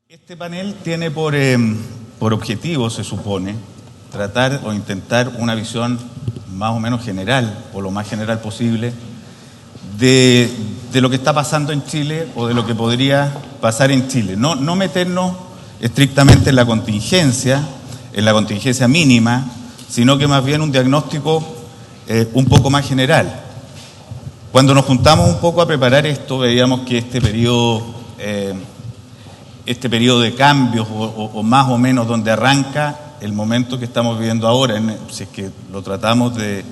Este panel tiene por objetivo, se supone, tratar o intentar una visión más o menos general, o lo más general posible, de lo que está pasando en Chile o de lo que podría pasar en Chile. No meternos estrictamente en la contingencia mínima, sino que más bien un diagnóstico un poco más general. Cuando nos juntamos un poco a preparar esto, veíamos que este periodo de cambios, o más o menos donde arranca el momento que estamos viviendo ahora, si es que lo tratamos de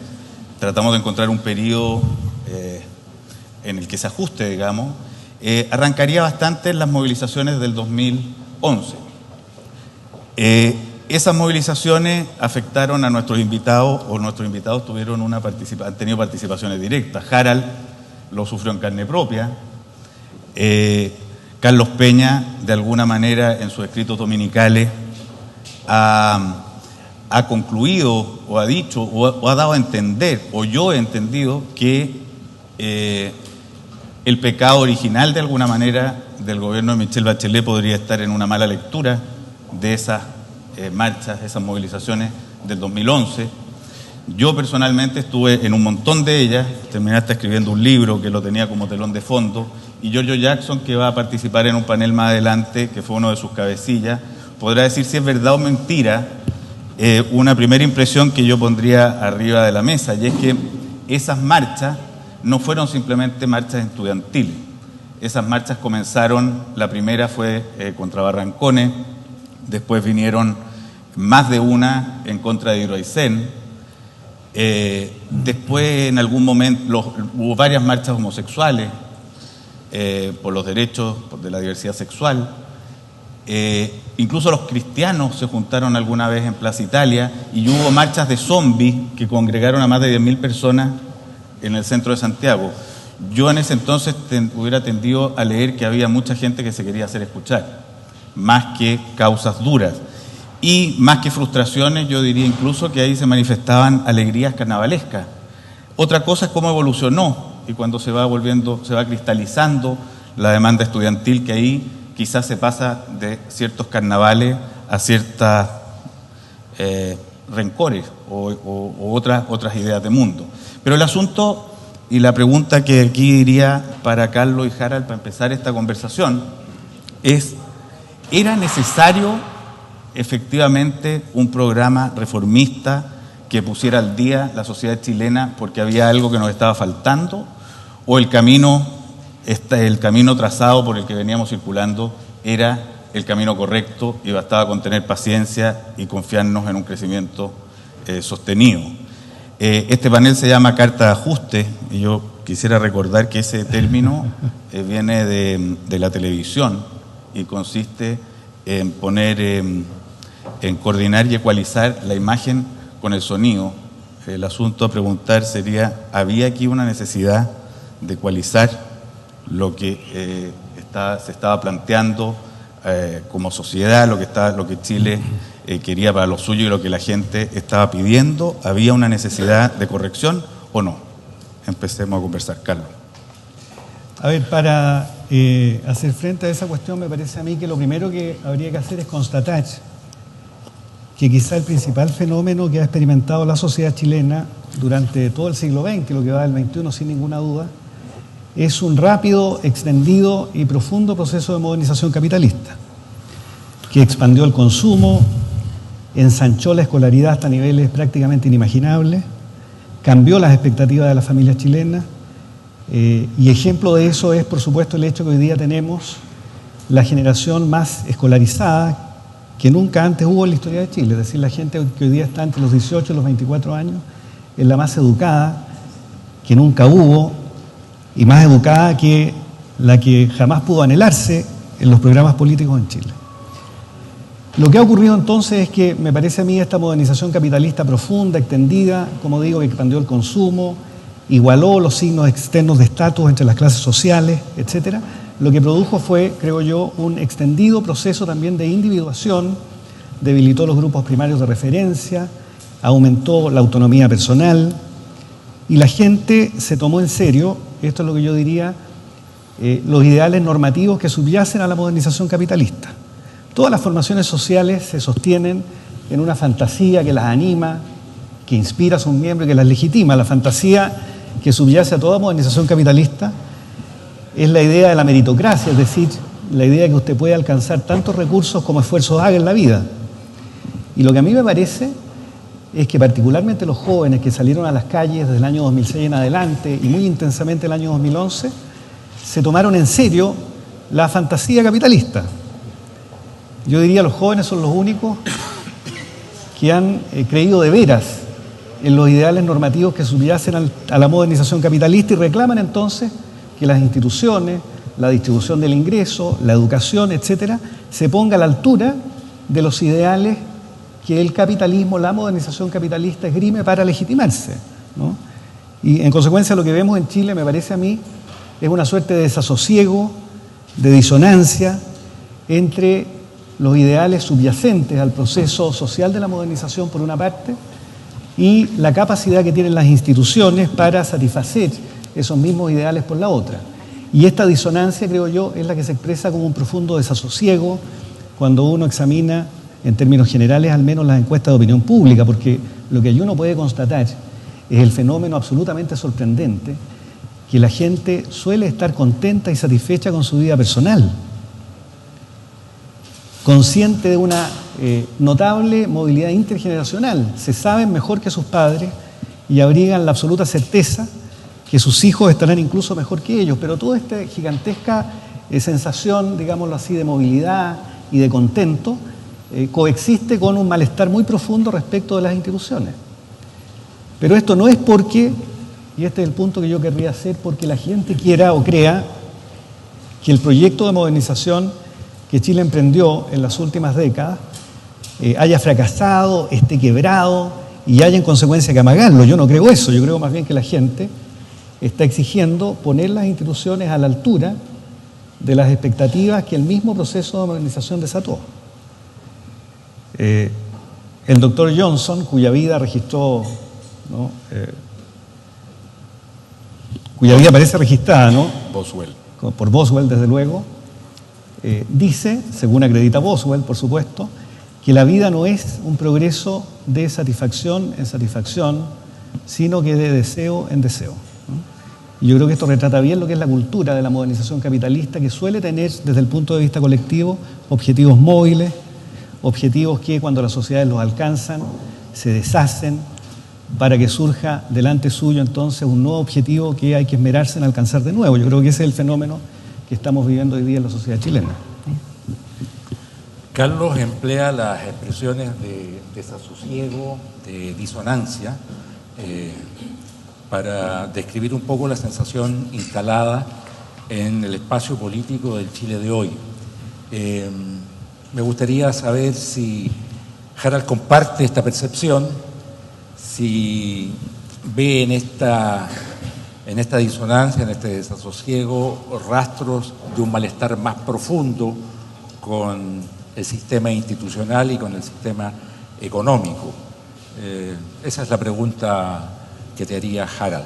encontrar un periodo en el que se ajuste, digamos, arrancaría bastante en las movilizaciones del 2011. Esas movilizaciones afectaron a nuestros invitados, o nuestros invitados han tenido participaciones directas. Harald lo sufrió en carne propia. Carlos Peña, de alguna manera, en sus escritos dominicales, ha concluido, o ha dicho, o ha dado a entender, o yo he entendido, que el pecado original, de alguna manera, del gobierno de Michelle Bachelet podría estar en una mala lectura de esas marchas, esas movilizaciones del 2011. Yo personalmente estuve en un montón de ellas, terminé hasta escribiendo un libro que lo tenía como telón de fondo, y Giorgio Jackson, que va a participar en un panel más adelante, que fue uno de sus cabecillas, podrá decir si es verdad o mentira una primera impresión que yo pondría arriba de la mesa, y es que esas marchas no fueron simplemente marchas estudiantiles. Esas marchas comenzaron, la primera fue contra Barrancones, después vinieron más de una en contra de Hidroaicén, después en algún momento hubo varias marchas homosexuales por los derechos de la diversidad sexual, incluso los cristianos se juntaron alguna vez en Plaza Italia, y hubo marchas de zombies que congregaron a más de 10.000 personas en el centro de Santiago. Yo en ese entonces hubiera tendido a leer que había mucha gente que se quería hacer escuchar, más que causas duras. Y más que frustraciones, yo diría incluso que ahí se manifestaban alegrías carnavalescas. Otra cosa es cómo evolucionó, y cuando se va cristalizando la demanda estudiantil, que ahí quizás se pasa de ciertos carnavales a ciertas rencores o otras ideas de mundo. Pero el asunto y la pregunta que aquí diría para Carlos y Harald para empezar esta conversación es: ¿era necesario efectivamente un programa reformista que pusiera al día la sociedad chilena porque había algo que nos estaba faltando? ¿O el camino trazado por el que veníamos circulando era el camino correcto y bastaba con tener paciencia y confiarnos en un crecimiento sostenido? Este panel se llama Carta de Ajuste, y yo quisiera recordar que ese término viene de la televisión y consiste en en coordinar y ecualizar la imagen con el sonido. El asunto a preguntar sería: ¿había aquí una necesidad de ecualizar lo que se estaba planteando como sociedad, lo que Chile quería para lo suyo y lo que la gente estaba pidiendo? ¿Había una necesidad de corrección o no? Empecemos a conversar. Carlos. A ver, para hacer frente a esa cuestión, me parece a mí que lo primero que habría que hacer es constatar que quizá el principal fenómeno que ha experimentado la sociedad chilena durante todo el siglo XX, lo que va del XXI sin ninguna duda, es un rápido, extendido y profundo proceso de modernización capitalista, que expandió el consumo, ensanchó la escolaridad hasta niveles prácticamente inimaginables, cambió las expectativas de las familias chilenas, y ejemplo de eso es, por supuesto, el hecho que hoy día tenemos la generación más escolarizada que nunca antes hubo en la historia de Chile. Es decir, la gente que hoy día está entre los 18 y los 24 años es la más educada que nunca hubo, y más educada que la que jamás pudo anhelarse en los programas políticos en Chile. Lo que ha ocurrido entonces es que, me parece a mí, esta modernización capitalista profunda, extendida, como digo, que expandió el consumo, igualó los signos externos de estatus entre las clases sociales, etcétera, lo que produjo fue, creo yo, un extendido proceso también de individuación, debilitó los grupos primarios de referencia, aumentó la autonomía personal, y la gente se tomó en serio, esto es lo que yo diría, los ideales normativos que subyacen a la modernización capitalista. Todas las formaciones sociales se sostienen en una fantasía que las anima, que inspira a sus miembros y que las legitima. La fantasía que subyace a toda modernización capitalista es la idea de la meritocracia, es decir, la idea de que usted puede alcanzar tantos recursos como esfuerzos haga en la vida. Y lo que a mí me parece es que particularmente los jóvenes que salieron a las calles desde el año 2006 en adelante y muy intensamente el año 2011, se tomaron en serio la fantasía capitalista. Yo diría que los jóvenes son los únicos que han creído de veras en los ideales normativos que subyacen a la modernización capitalista y reclaman entonces que las instituciones, la distribución del ingreso, la educación, etcétera, se ponga a la altura de los ideales que el capitalismo, la modernización capitalista esgrime para legitimarse, ¿no? Y en consecuencia lo que vemos en Chile, me parece a mí, es una suerte de desasosiego, de disonancia entre los ideales subyacentes al proceso social de la modernización por una parte y la capacidad que tienen las instituciones para satisfacer esos mismos ideales por la otra. Y esta disonancia, creo yo, es la que se expresa como un profundo desasosiego cuando uno examina, en términos generales, al menos las encuestas de opinión pública, porque lo que uno puede constatar es el fenómeno absolutamente sorprendente que la gente suele estar contenta y satisfecha con su vida personal, consciente de una notable movilidad intergeneracional. Se saben mejor que sus padres y abrigan la absoluta certeza que sus hijos estarán incluso mejor que ellos, pero toda esta gigantesca sensación, digámoslo así, de movilidad y de contento coexiste con un malestar muy profundo respecto de las instituciones. Pero esto no es porque, y este es el punto que yo querría hacer, porque la gente quiera o crea que el proyecto de modernización que Chile emprendió en las últimas décadas haya fracasado, esté quebrado y haya en consecuencia que amagarlo. Yo no creo eso, yo creo más bien que la gente está exigiendo poner las instituciones a la altura de las expectativas que el mismo proceso de modernización desató. El doctor Johnson, cuya vida registró, ¿no? Cuya vida parece registrada, ¿no? Boswell. Por Boswell, desde luego, dice, según acredita Boswell, por supuesto, que la vida no es un progreso de satisfacción en satisfacción, sino que de deseo en deseo, ¿no? Y yo creo que esto retrata bien lo que es la cultura de la modernización capitalista, que suele tener, desde el punto de vista colectivo, objetivos móviles, objetivos que cuando las sociedades los alcanzan, se deshacen, para que surja delante suyo entonces un nuevo objetivo que hay que esmerarse en alcanzar de nuevo. Yo creo que ese es el fenómeno que estamos viviendo hoy día en la sociedad chilena. Carlos emplea las expresiones de desasosiego, de disonancia, para describir un poco la sensación instalada en el espacio político del Chile de hoy. Me gustaría saber si Harald comparte esta percepción, si ve en esta disonancia, en este desasosiego, rastros de un malestar más profundo con el sistema institucional y con el sistema económico. Esa es la pregunta que te haría Harald.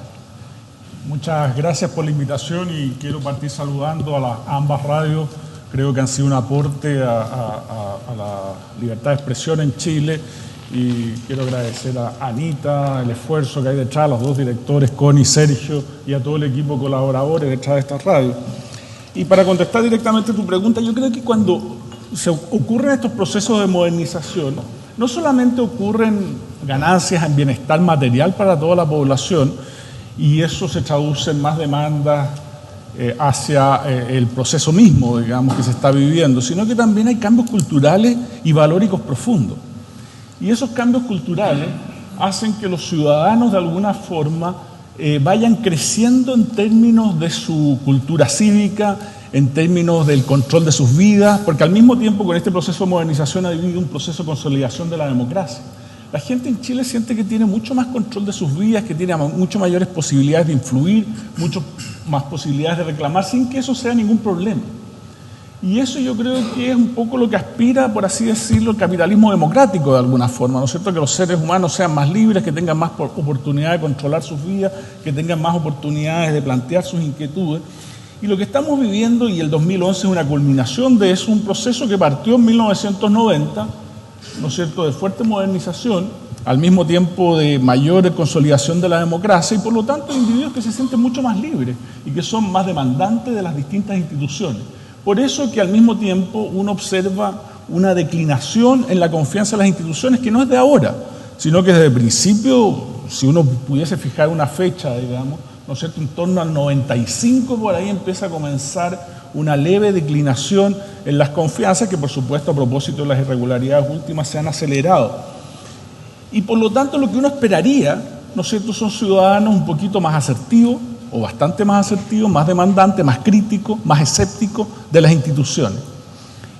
Muchas gracias por la invitación y quiero partir saludando a ambas radios. Creo que han sido un aporte a la libertad de expresión en Chile y quiero agradecer a Anita el esfuerzo que hay detrás, a los dos directores, Connie y Sergio, y a todo el equipo de colaboradores detrás de esta radio. Y para contestar directamente tu pregunta, yo creo que cuando se ocurren estos procesos de modernización, no solamente ocurren ganancias en bienestar material para toda la población, y eso se traduce en más demandas hacia el proceso mismo, digamos, que se está viviendo, sino que también hay cambios culturales y valóricos profundos. Y esos cambios culturales hacen que los ciudadanos de alguna forma vayan creciendo en términos de su cultura cívica, en términos del control de sus vidas, porque al mismo tiempo con este proceso de modernización ha habido un proceso de consolidación de la democracia. La gente en Chile siente que tiene mucho más control de sus vidas, que tiene mucho mayores posibilidades de influir, mucho más posibilidades de reclamar sin que eso sea ningún problema. Y eso yo creo que es un poco lo que aspira, por así decirlo, el capitalismo democrático de alguna forma, ¿no es cierto? Que los seres humanos sean más libres, que tengan más oportunidades de controlar sus vidas, que tengan más oportunidades de plantear sus inquietudes. Y lo que estamos viviendo, y el 2011 es una culminación de eso, un proceso que partió en 1990, ¿no es cierto?, de fuerte modernización, al mismo tiempo de mayor consolidación de la democracia, y por lo tanto individuos que se sienten mucho más libres y que son más demandantes de las distintas instituciones. Por eso que al mismo tiempo uno observa una declinación en la confianza en las instituciones que no es de ahora, sino que desde el principio, si uno pudiese fijar una fecha, digamos, ¿no es cierto?, en torno al 95, por ahí empieza a comenzar una leve declinación en las confianzas que, por supuesto, a propósito de las irregularidades últimas se han acelerado. Y por lo tanto lo que uno esperaría, ¿no es cierto?, son ciudadanos un poquito más asertivos, o bastante más asertivos, más demandantes, más críticos, más escépticos de las instituciones.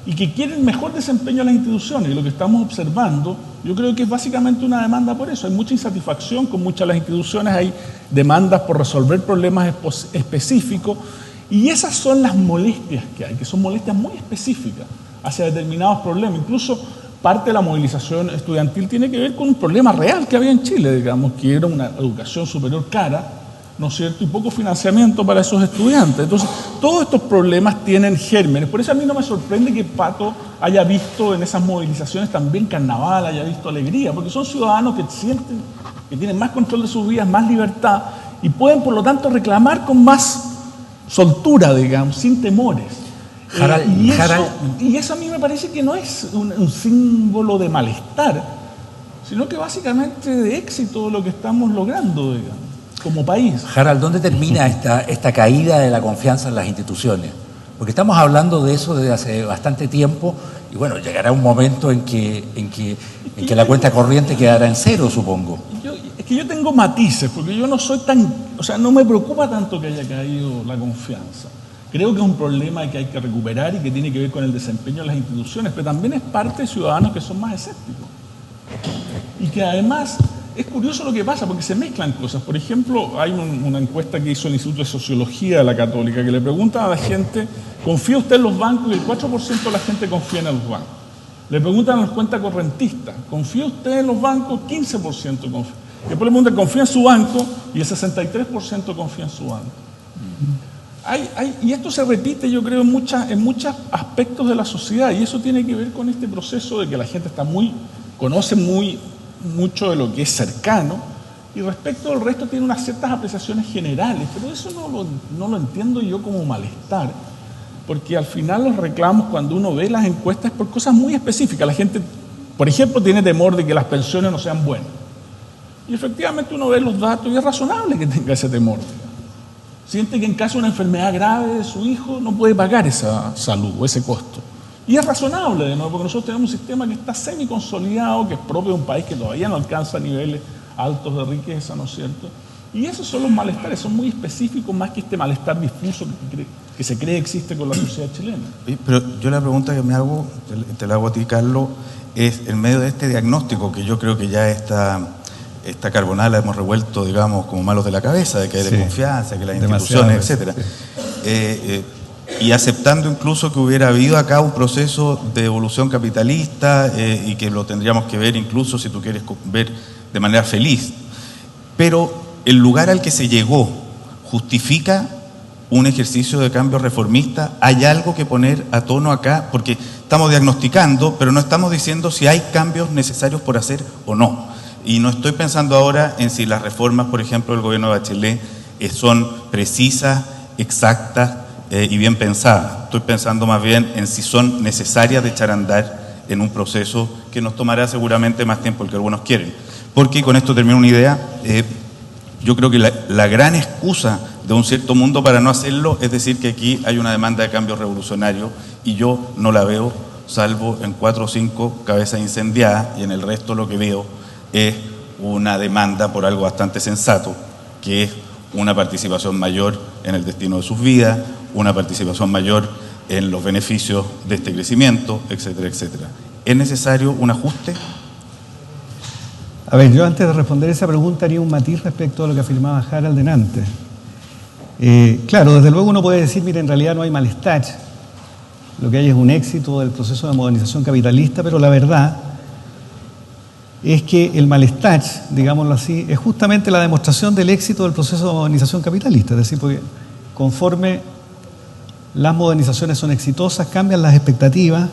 Y que quieren mejor desempeño de las instituciones. Y lo que estamos observando, yo creo que es básicamente una demanda por eso. Hay mucha insatisfacción con muchas de las instituciones, hay demandas por resolver problemas específicos, y esas son las molestias que hay, que son molestias muy específicas hacia determinados problemas. Incluso parte de la movilización estudiantil tiene que ver con un problema real que había en Chile, digamos, que era una educación superior cara, ¿no es cierto?, y poco financiamiento para esos estudiantes. Entonces, todos estos problemas tienen gérmenes. Por eso a mí no me sorprende que Pato haya visto en esas movilizaciones también carnaval, haya visto alegría, porque son ciudadanos que sienten que tienen más control de sus vidas, más libertad, y pueden, por lo tanto, reclamar con más soltura, digamos, sin temores. Y eso a mí me parece que no es un símbolo de malestar, sino que básicamente de éxito lo que estamos logrando, digamos, como país. Harald, ¿dónde termina esta caída de la confianza en las instituciones? Porque estamos hablando de eso desde hace bastante tiempo, y bueno, llegará un momento en que la cuenta corriente quedará en cero, supongo. Es que yo tengo matices, porque yo no soy tan, o sea, no me preocupa tanto que haya caído la confianza. Creo que es un problema que hay que recuperar y que tiene que ver con el desempeño de las instituciones, pero también es parte de ciudadanos que son más escépticos. Y que además es curioso lo que pasa, porque se mezclan cosas. Por ejemplo, hay una encuesta que hizo el Instituto de Sociología de la Católica que le preguntan a la gente, ¿confía usted en los bancos? Y el 4% de la gente confía en los bancos. Le preguntan a los cuentacorrentistas, ¿confía usted en los bancos? 15% confía. Después le preguntan, ¿confía en su banco? Y el 63% confía en su banco. Y esto se repite, yo creo, en muchos aspectos de la sociedad, y eso tiene que ver con este proceso de que la gente conoce mucho de lo que es cercano, y respecto al resto tiene unas ciertas apreciaciones generales, pero eso no lo entiendo yo como malestar, porque al final los reclamos, cuando uno ve las encuestas, es por cosas muy específicas. La gente, por ejemplo, tiene temor de que las pensiones no sean buenas, y efectivamente uno ve los datos y es razonable que tenga ese temor. Siente que en caso de una enfermedad grave de su hijo no puede pagar esa salud o ese costo. Y es razonable, de nuevo, porque nosotros tenemos un sistema que está semi-consolidado, que es propio de un país que todavía no alcanza niveles altos de riqueza, ¿no es cierto? Y esos son los malestares, son muy específicos, más que este malestar difuso que se cree existe con la sociedad chilena. Pero yo la pregunta que me hago, te la hago a ti, Carlos, es en medio de este diagnóstico que yo creo que ya esta carbonada la hemos revuelto, digamos, como malos de la cabeza, de que hay desconfianza, que las instituciones, etcétera. Y aceptando incluso que hubiera habido acá un proceso de evolución capitalista y que lo tendríamos que ver incluso, si tú quieres ver, de manera feliz. Pero el lugar al que se llegó justifica un ejercicio de cambio reformista. ¿Hay algo que poner a tono acá? Porque estamos diagnosticando, pero no estamos diciendo si hay cambios necesarios por hacer o no. Y no estoy pensando ahora en si las reformas, por ejemplo, del gobierno de Bachelet son precisas, exactas y bien pensadas. Estoy pensando más bien en si son necesarias de echar a andar en un proceso que nos tomará seguramente más tiempo del que algunos quieren. Porque, con esto termino una idea, yo creo que la gran excusa de un cierto mundo para no hacerlo es decir que aquí hay una demanda de cambio revolucionario, y yo no la veo, salvo en 4 o 5 cabezas incendiadas, y en el resto lo que veo es una demanda por algo bastante sensato, que es una participación mayor en el destino de sus vidas, una participación mayor en los beneficios de este crecimiento, etcétera, etcétera. ¿Es necesario un ajuste? A ver, yo antes de responder esa pregunta haría un matiz respecto a lo que afirmaba Harald delante. Claro, desde luego uno puede decir, mire, en realidad no hay malestar, lo que hay es un éxito del proceso de modernización capitalista, pero la verdad es que el malestar, digámoslo así, es justamente la demostración del éxito del proceso de modernización capitalista. Es decir, porque conforme las modernizaciones son exitosas, cambian las expectativas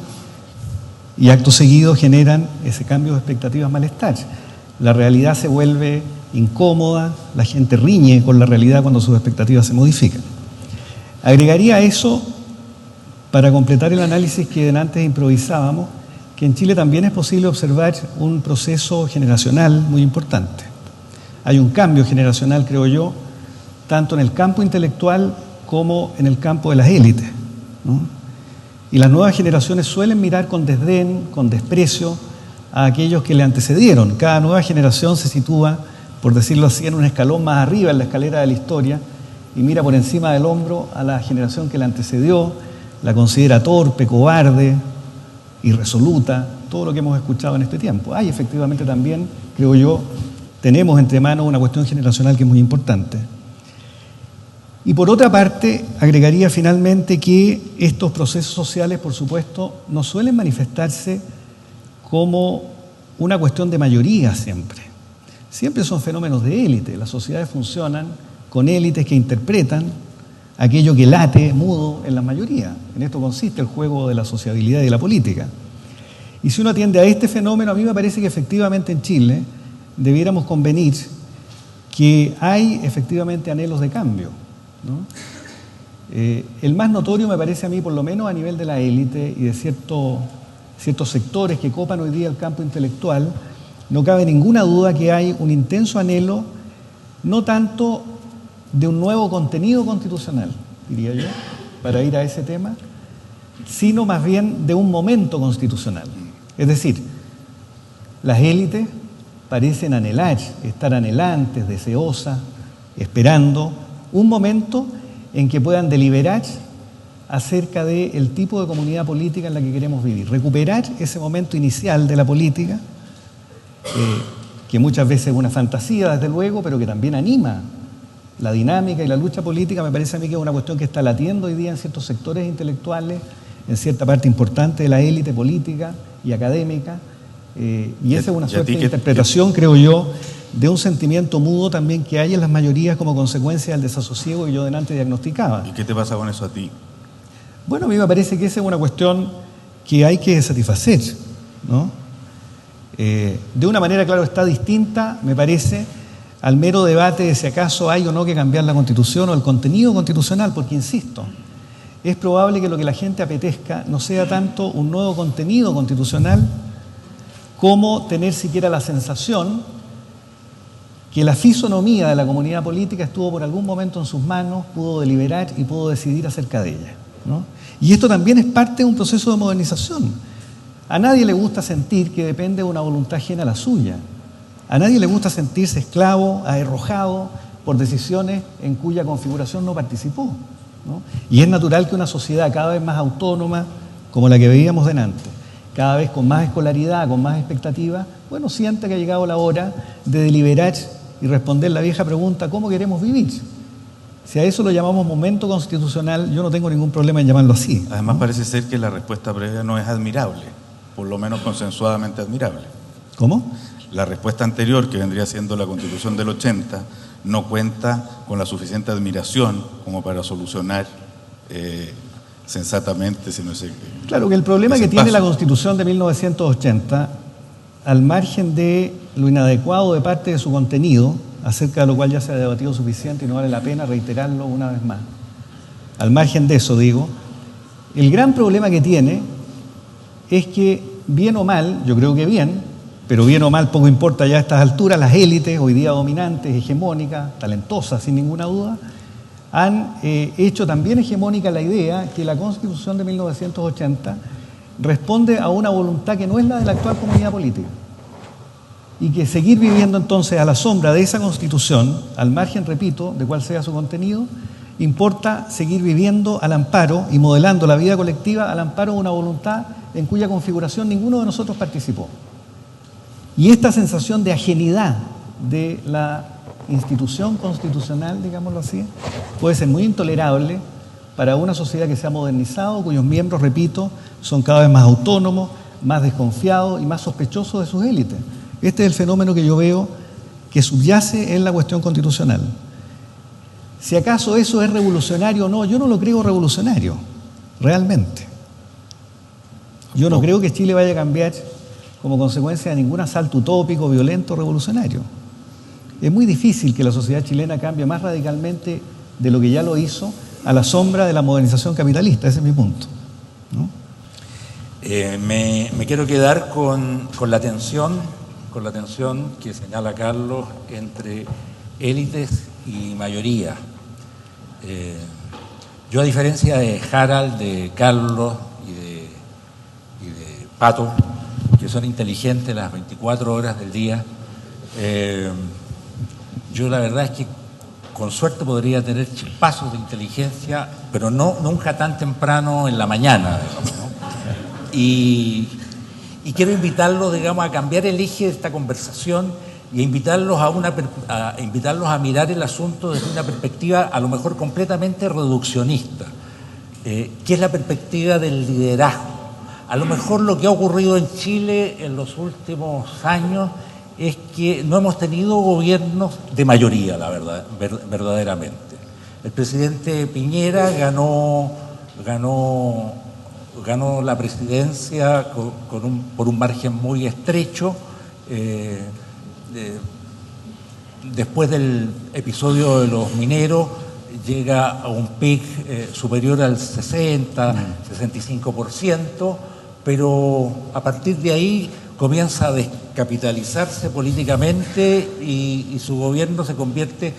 y acto seguido generan ese cambio de expectativas malestar. La realidad se vuelve incómoda, la gente riñe con la realidad cuando sus expectativas se modifican. Agregaría a eso, para completar el análisis que antes improvisábamos, que en Chile también es posible observar un proceso generacional muy importante. Hay un cambio generacional, creo yo, tanto en el campo intelectual como en el campo de las élites, ¿no? Y las nuevas generaciones suelen mirar con desdén, con desprecio a aquellos que le antecedieron. Cada nueva generación se sitúa, por decirlo así, en un escalón más arriba en la escalera de la historia y mira por encima del hombro a la generación que la antecedió, la considera torpe, cobarde, irresoluta, todo lo que hemos escuchado en este tiempo. Hay efectivamente también, creo yo, tenemos entre manos una cuestión generacional que es muy importante. Y por otra parte, agregaría finalmente que estos procesos sociales, por supuesto, no suelen manifestarse como una cuestión de mayoría siempre. Siempre son fenómenos de élite. Las sociedades funcionan con élites que interpretan aquello que late mudo en la mayoría. En esto consiste el juego de la sociabilidad y de la política. Y si uno atiende a este fenómeno, a mí me parece que efectivamente en Chile debiéramos convenir que hay efectivamente anhelos de cambio, ¿no? El más notorio me parece a mí, por lo menos a nivel de la élite y de ciertos sectores que copan hoy día el campo intelectual, no cabe ninguna duda que hay un intenso anhelo, no tanto de un nuevo contenido constitucional, diría yo, para ir a ese tema, sino más bien de un momento constitucional. Es decir, las élites parecen anhelar, estar anhelantes, deseosas, esperando un momento en que puedan deliberar acerca del tipo de comunidad política en la que queremos vivir. Recuperar ese momento inicial de la política, que muchas veces es una fantasía, desde luego, pero que también anima la dinámica y la lucha política. Me parece a mí que es una cuestión que está latiendo hoy día en ciertos sectores intelectuales, en cierta parte importante de la élite política y académica, y esa es una suerte de interpretación, creo yo, de un sentimiento mudo también que hay en las mayorías como consecuencia del desasosiego que yo delante diagnosticaba. ¿Y qué te pasa con eso a ti? Bueno, a mí me parece que esa es una cuestión que hay que satisfacer, ¿no? De una manera, claro, está distinta, me parece, al mero debate de si acaso hay o no que cambiar la Constitución o el contenido constitucional, porque, insisto, es probable que lo que la gente apetezca no sea tanto un nuevo contenido constitucional como tener siquiera la sensación que la fisonomía de la comunidad política estuvo por algún momento en sus manos, pudo deliberar y pudo decidir acerca de ella, ¿no? Y esto también es parte de un proceso de modernización. A nadie le gusta sentir que depende de una voluntad ajena a la suya. A nadie le gusta sentirse esclavo, aherrojado por decisiones en cuya configuración no participó, ¿no? Y es natural que una sociedad cada vez más autónoma, como la que veíamos delante, cada vez con más escolaridad, con más expectativa, bueno, sienta que ha llegado la hora de deliberar y responder la vieja pregunta: ¿cómo queremos vivir? Si a eso lo llamamos momento constitucional, yo no tengo ningún problema en llamarlo así, ¿no? Además, parece ser que la respuesta previa no es admirable, por lo menos consensuadamente admirable. ¿Cómo? La respuesta anterior, que vendría siendo la Constitución del 80, no cuenta con la suficiente admiración como para solucionar sensatamente, si no sé qué. Claro que el problema que tiene la Constitución de 1980, al margen de lo inadecuado de parte de su contenido, acerca de lo cual ya se ha debatido suficiente y no vale la pena reiterarlo una vez más, al margen de eso, digo, el gran problema que tiene es que, bien o mal, yo creo que bien, pero bien o mal poco importa ya a estas alturas, las élites, hoy día dominantes, hegemónicas, talentosas sin ninguna duda, han hecho también hegemónica la idea que la Constitución de 1980 responde a una voluntad que no es la de la actual comunidad política. Y que seguir viviendo entonces a la sombra de esa Constitución, al margen, repito, de cuál sea su contenido, importa seguir viviendo al amparo y modelando la vida colectiva al amparo de una voluntad en cuya configuración ninguno de nosotros participó. Y esta sensación de ajenidad de la institución constitucional, digámoslo así, puede ser muy intolerable para una sociedad que se ha modernizado, cuyos miembros, repito, son cada vez más autónomos, más desconfiados y más sospechosos de sus élites. Este es el fenómeno que yo veo que subyace en la cuestión constitucional. Si acaso eso es revolucionario o no, yo no lo creo revolucionario. realmente. Yo no creo que Chile vaya a cambiar como consecuencia de ningún asalto utópico, violento, revolucionario. Es muy difícil que la sociedad chilena cambie más radicalmente de lo que ya lo hizo a la sombra de la modernización capitalista. Ese es mi punto, ¿no? Me quiero quedar con la tensión que señala Carlos entre élites y mayoría. Yo, a diferencia de Harald, de Carlos y de Pato, que son inteligentes las 24 horas del día, yo la verdad es que con suerte podría tener chispazos de inteligencia, pero nunca tan temprano en la mañana, digamos, ¿no? Y quiero invitarlos, digamos, a cambiar el eje de esta conversación y a invitarlos a mirar el asunto desde una perspectiva a lo mejor completamente reduccionista, que es la perspectiva del liderazgo. A lo mejor lo que ha ocurrido en Chile en los últimos años es que no hemos tenido gobiernos de mayoría, la verdad, verdaderamente. El presidente Piñera ganó la presidencia por un margen muy estrecho. Después del episodio de los mineros, llega a un pic superior al 65%, pero a partir de ahí comienza a descapitalizarse políticamente y su gobierno se convierte,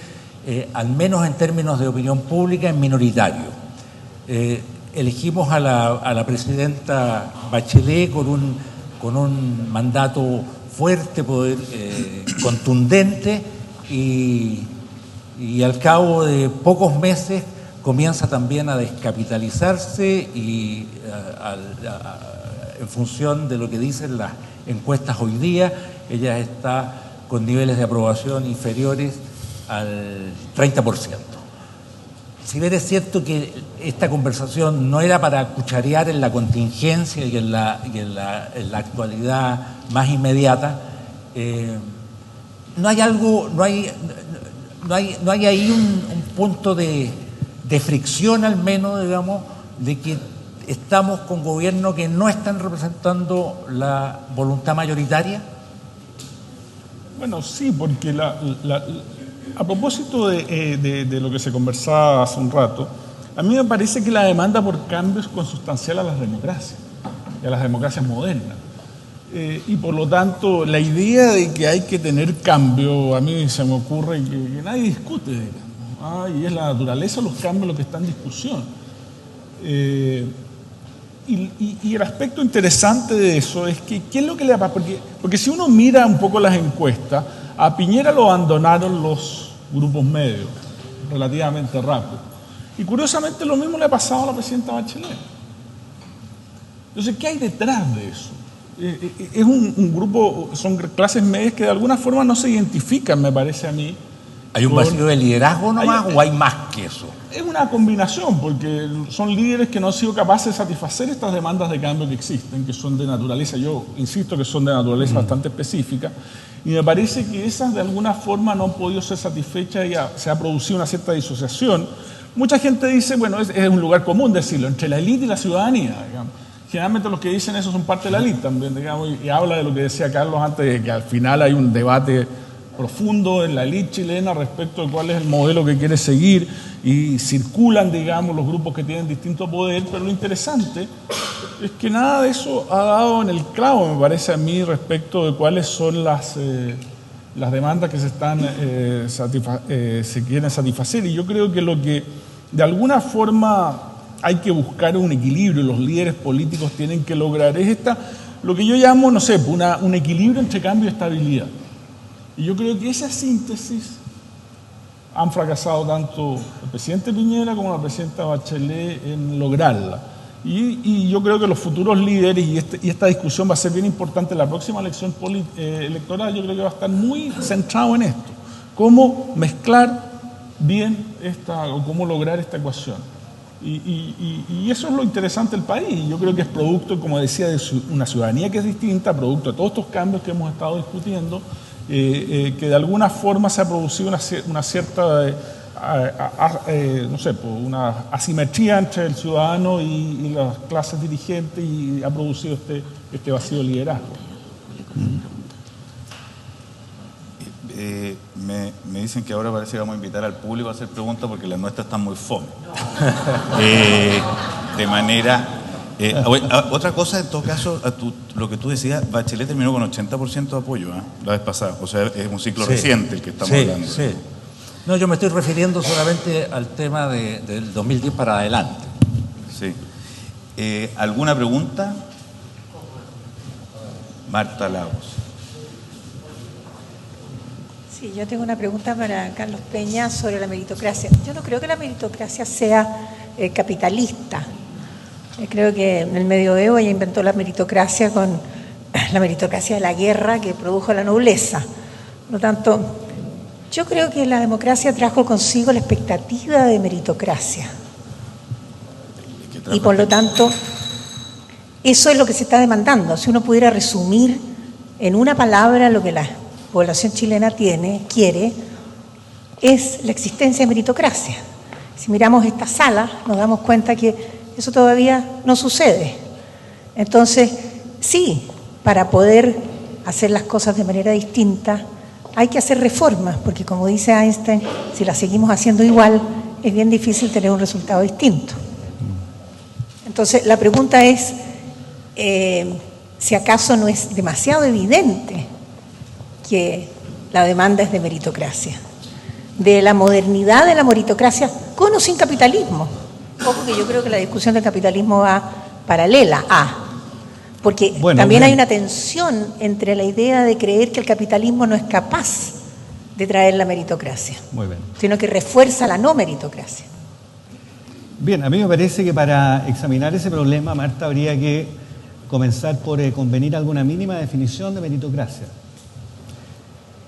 al menos en términos de opinión pública, en minoritario. Elegimos a la presidenta Bachelet con un mandato fuerte, contundente, y al cabo de pocos meses comienza también a descapitalizarse y en función de lo que dicen las encuestas hoy día, ella está con niveles de aprobación inferiores al 30%. Si bien es cierto que esta conversación no era para cucharear en la contingencia y en la actualidad más inmediata, no hay ahí un punto de fricción, al menos, digamos, de que estamos con gobiernos que no están representando la voluntad mayoritaria. Bueno, sí, porque a propósito de lo que se conversaba hace un rato, a mí me parece que la demanda por cambio es consustancial a las democracias y a las democracias modernas. Y por lo tanto, la idea de que hay que tener cambio, a mí se me ocurre que nadie discute, digamos, y es la naturaleza de los cambios lo que está en discusión. Y el aspecto interesante de eso es que, ¿qué es lo que le pasa? Porque si uno mira un poco las encuestas, a Piñera lo abandonaron los grupos medios relativamente rápido. Y curiosamente lo mismo le ha pasado a la presidenta Bachelet. Entonces, ¿qué hay detrás de eso? Es un grupo, son clases medias que de alguna forma no se identifican, me parece a mí. ¿Hay un vacío de liderazgo nomás o hay más que eso? Es una combinación, porque son líderes que no han sido capaces de satisfacer estas demandas de cambio que existen, que son de naturaleza, yo insisto que son de naturaleza bastante específica, y me parece que esas de alguna forma no han podido ser satisfechas y se ha producido una cierta disociación. Mucha gente dice, bueno, es un lugar común decirlo, entre la élite y la ciudadanía, digamos. Generalmente los que dicen eso son parte de la élite también, digamos, y habla de lo que decía Carlos antes, de que al final hay un debate profundo en la élite chilena respecto de cuál es el modelo que quiere seguir, y circulan, digamos, los grupos que tienen distinto poder, pero lo interesante es que nada de eso ha dado en el clavo, me parece a mí, respecto de cuáles son las demandas que se quieren satisfacer. Y yo creo que lo que de alguna forma hay que buscar un equilibrio, los líderes políticos tienen que lograr, es lo que yo llamo, no sé, un equilibrio entre cambio y estabilidad. Y yo creo que esa síntesis han fracasado tanto el presidente Piñera como la presidenta Bachelet en lograrla. Y yo creo que los futuros líderes, y esta discusión va a ser bien importante en la próxima elección electoral, yo creo que va a estar muy centrado en esto. Cómo mezclar bien o cómo lograr esta ecuación. Y eso es lo interesante del país. Yo creo que es producto, como decía, de una ciudadanía que es distinta, producto de todos estos cambios que hemos estado discutiendo, que de alguna forma se ha producido una cierta no sé, pues una asimetría entre el ciudadano y las clases dirigentes y ha producido este vacío de liderazgo. Me dicen que ahora parece que vamos a invitar al público a hacer preguntas porque las nuestras están muy fome. De manera... otra cosa, en todo caso, lo que tú decías, Bachelet terminó con 80% de apoyo la vez pasada. O sea, es un ciclo reciente el que estamos hablando. Sí. No, yo me estoy refiriendo solamente al tema del 2010 para adelante. Sí. ¿Alguna pregunta? Marta Lagos. Sí, yo tengo una pregunta para Carlos Peña sobre la meritocracia. Yo no creo que la meritocracia sea capitalista. Creo que en el medioevo ella inventó la meritocracia con la meritocracia de la guerra que produjo la nobleza. Por lo tanto, yo creo que la democracia trajo consigo la expectativa de meritocracia. Y por lo tanto, eso es lo que se está demandando. Si uno pudiera resumir en una palabra lo que la población chilena quiere, es la existencia de meritocracia. Si miramos esta sala, nos damos cuenta que eso todavía no sucede. Entonces, sí, para poder hacer las cosas de manera distinta, hay que hacer reformas, porque como dice Einstein, si las seguimos haciendo igual, es bien difícil tener un resultado distinto. Entonces, la pregunta es, si acaso no es demasiado evidente que la demanda es de meritocracia, de la modernidad de la meritocracia, con o sin capitalismo. Ojo que yo creo que la discusión del capitalismo va paralela porque también hay una tensión entre la idea de creer que el capitalismo no es capaz de traer la meritocracia, sino que refuerza la no meritocracia. Bien, a mí me parece que para examinar ese problema, Marta, habría que comenzar por convenir alguna mínima definición de meritocracia.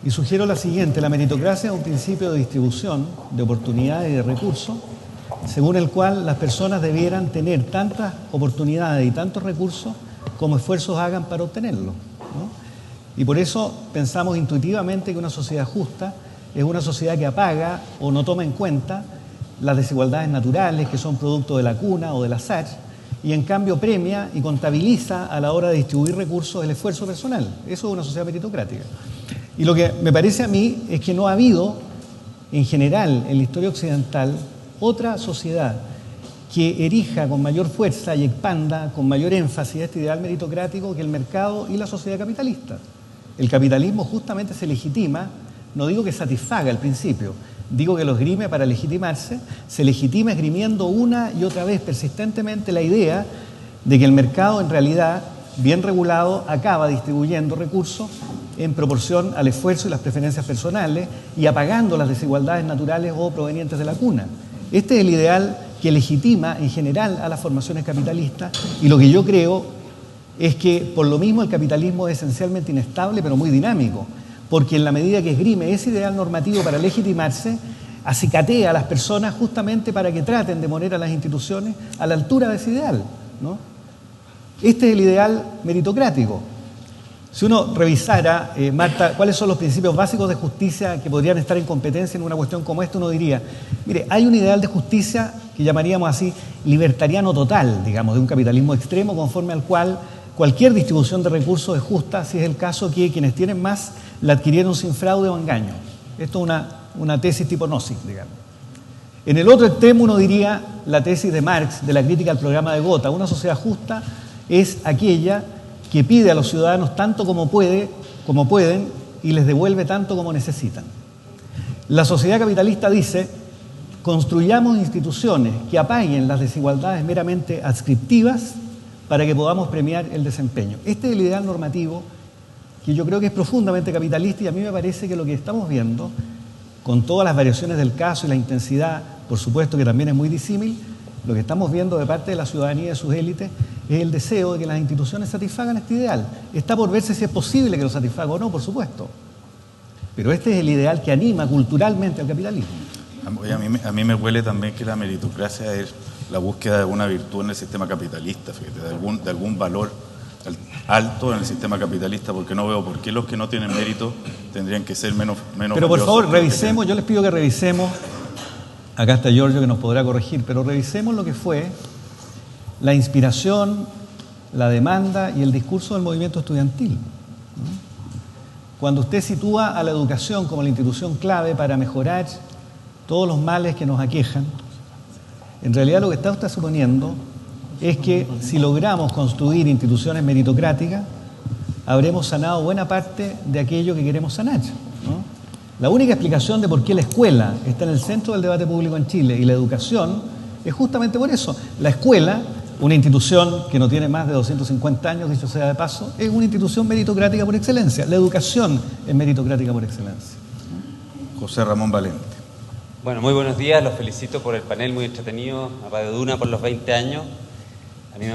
Y sugiero la siguiente: la meritocracia es un principio de distribución de oportunidades y de recursos, según el cual las personas debieran tener tantas oportunidades y tantos recursos como esfuerzos hagan para obtenerlos, ¿no? Y por eso pensamos intuitivamente que una sociedad justa es una sociedad que apaga o no toma en cuenta las desigualdades naturales que son producto de la cuna o del azar, y en cambio premia y contabiliza a la hora de distribuir recursos el esfuerzo personal. Eso es una sociedad meritocrática. Y lo que me parece a mí es que no ha habido, en general, en la historia occidental, otra sociedad que erija con mayor fuerza y expanda con mayor énfasis este ideal meritocrático que el mercado y la sociedad capitalista. El capitalismo justamente se legitima, no digo que satisfaga al principio, digo que lo esgrime para legitimarse, se legitima esgrimiendo una y otra vez persistentemente la idea de que el mercado en realidad, bien regulado, acaba distribuyendo recursos en proporción al esfuerzo y las preferencias personales y apagando las desigualdades naturales o provenientes de la cuna. Este es el ideal que legitima en general a las formaciones capitalistas, y lo que yo creo es que por lo mismo el capitalismo es esencialmente inestable pero muy dinámico, porque en la medida que esgrime ese ideal normativo para legitimarse, acicatea a las personas justamente para que traten de poner a las instituciones a la altura de ese ideal, ¿no? Este es el ideal meritocrático. Si uno revisara, Marta, cuáles son los principios básicos de justicia que podrían estar en competencia en una cuestión como esta, uno diría, mire, hay un ideal de justicia que llamaríamos así libertariano total, digamos, de un capitalismo extremo, conforme al cual cualquier distribución de recursos es justa si es el caso que quienes tienen más la adquirieron sin fraude o engaño. Esto es una tesis tipo Nozick, digamos. En el otro extremo uno diría la tesis de Marx, de la crítica al programa de Gotha. Una sociedad justa es aquella que pide a los ciudadanos tanto como pueden y les devuelve tanto como necesitan. La sociedad capitalista dice, construyamos instituciones que apaguen las desigualdades meramente adscriptivas para que podamos premiar el desempeño. Este es el ideal normativo que yo creo que es profundamente capitalista, y a mí me parece que lo que estamos viendo, con todas las variaciones del caso y la intensidad, por supuesto que también es muy disímil, lo que estamos viendo de parte de la ciudadanía y de sus élites es el deseo de que las instituciones satisfagan este ideal. Está por verse si es posible que lo satisfaga o no, por supuesto. Pero este es el ideal que anima culturalmente al capitalismo. A mí me huele también que la meritocracia es la búsqueda de una virtud en el sistema capitalista, fíjate, de algún valor alto en el sistema capitalista, porque no veo por qué los que no tienen mérito tendrían que ser menos Pero por favor, revisemos, yo les pido que revisemos acá está Giorgio que nos podrá corregir, pero revisemos lo que fue la inspiración, la demanda y el discurso del movimiento estudiantil, ¿no? Cuando usted sitúa a la educación como la institución clave para mejorar todos los males que nos aquejan, en realidad lo que está usted suponiendo es que si logramos construir instituciones meritocráticas, habremos sanado buena parte de aquello que queremos sanar, ¿no? La única explicación de por qué la escuela está en el centro del debate público en Chile y la educación es justamente por eso. La escuela, una institución que no tiene más de 250 años, dicho sea de paso, es una institución meritocrática por excelencia. La educación es meritocrática por excelencia. José Ramón Valente. Bueno, muy buenos días, los felicito por el panel muy entretenido, a Radio Duna por los 20 años. A mí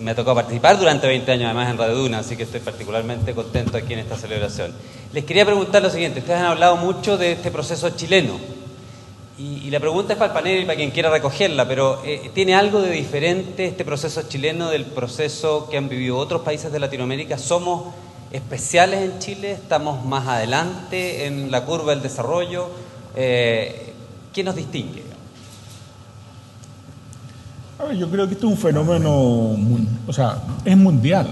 me ha tocado participar durante 20 años además en Radio Duna, así que estoy particularmente contento aquí en esta celebración. Les quería preguntar lo siguiente, ustedes han hablado mucho de este proceso chileno, y la pregunta es para el panel y para quien quiera recogerla, pero ¿tiene algo de diferente este proceso chileno del proceso que han vivido otros países de Latinoamérica? ¿Somos especiales en Chile? ¿Estamos más adelante en la curva del desarrollo? ¿Qué nos distingue? A ver, yo creo que esto es un fenómeno, es mundial.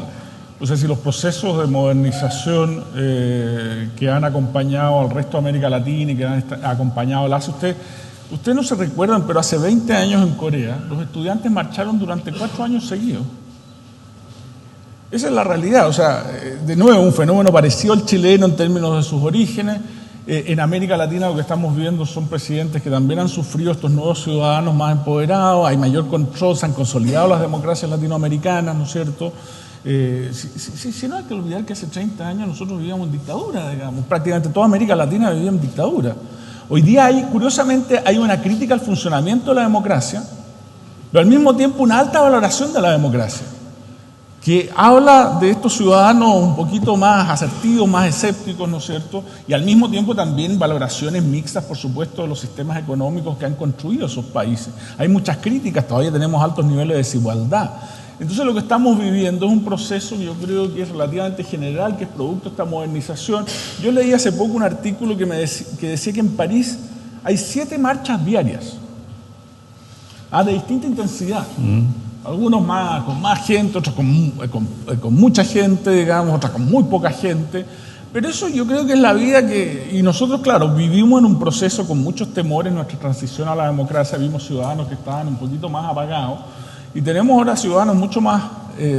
O sea, si los procesos de modernización que han acompañado al resto de América Latina y que han acompañado al Asia, ustedes no se recuerdan, pero hace 20 años en Corea, los estudiantes marcharon durante 4 años seguidos. Esa es la realidad. O sea, de nuevo, un fenómeno parecido al chileno en términos de sus orígenes. En América Latina lo que estamos viendo son presidentes que también han sufrido estos nuevos ciudadanos más empoderados, hay mayor control, se han consolidado las democracias latinoamericanas, ¿no es cierto? Si no hay que olvidar que hace 30 años nosotros vivíamos en dictadura, digamos, prácticamente toda América Latina vivía en dictadura. Hoy día curiosamente hay una crítica al funcionamiento de la democracia, pero al mismo tiempo una alta valoración de la democracia, que habla de estos ciudadanos un poquito más asertivos, más escépticos, ¿no es cierto? Y al mismo tiempo también valoraciones mixtas, por supuesto, de los sistemas económicos que han construido esos países. Hay muchas críticas, todavía tenemos altos niveles de desigualdad. Entonces lo que estamos viviendo es un proceso que yo creo que es relativamente general, que es producto de esta modernización. Yo leí hace poco un artículo que decía que en París hay 7 marchas diarias, de distinta intensidad. Algunos con más gente, otros con mucha gente, digamos, otras con muy poca gente. Pero eso yo creo que es la vida y nosotros, claro, vivimos en un proceso con muchos temores en nuestra transición a la democracia. Vimos ciudadanos que estaban un poquito más apagados y tenemos ahora ciudadanos mucho más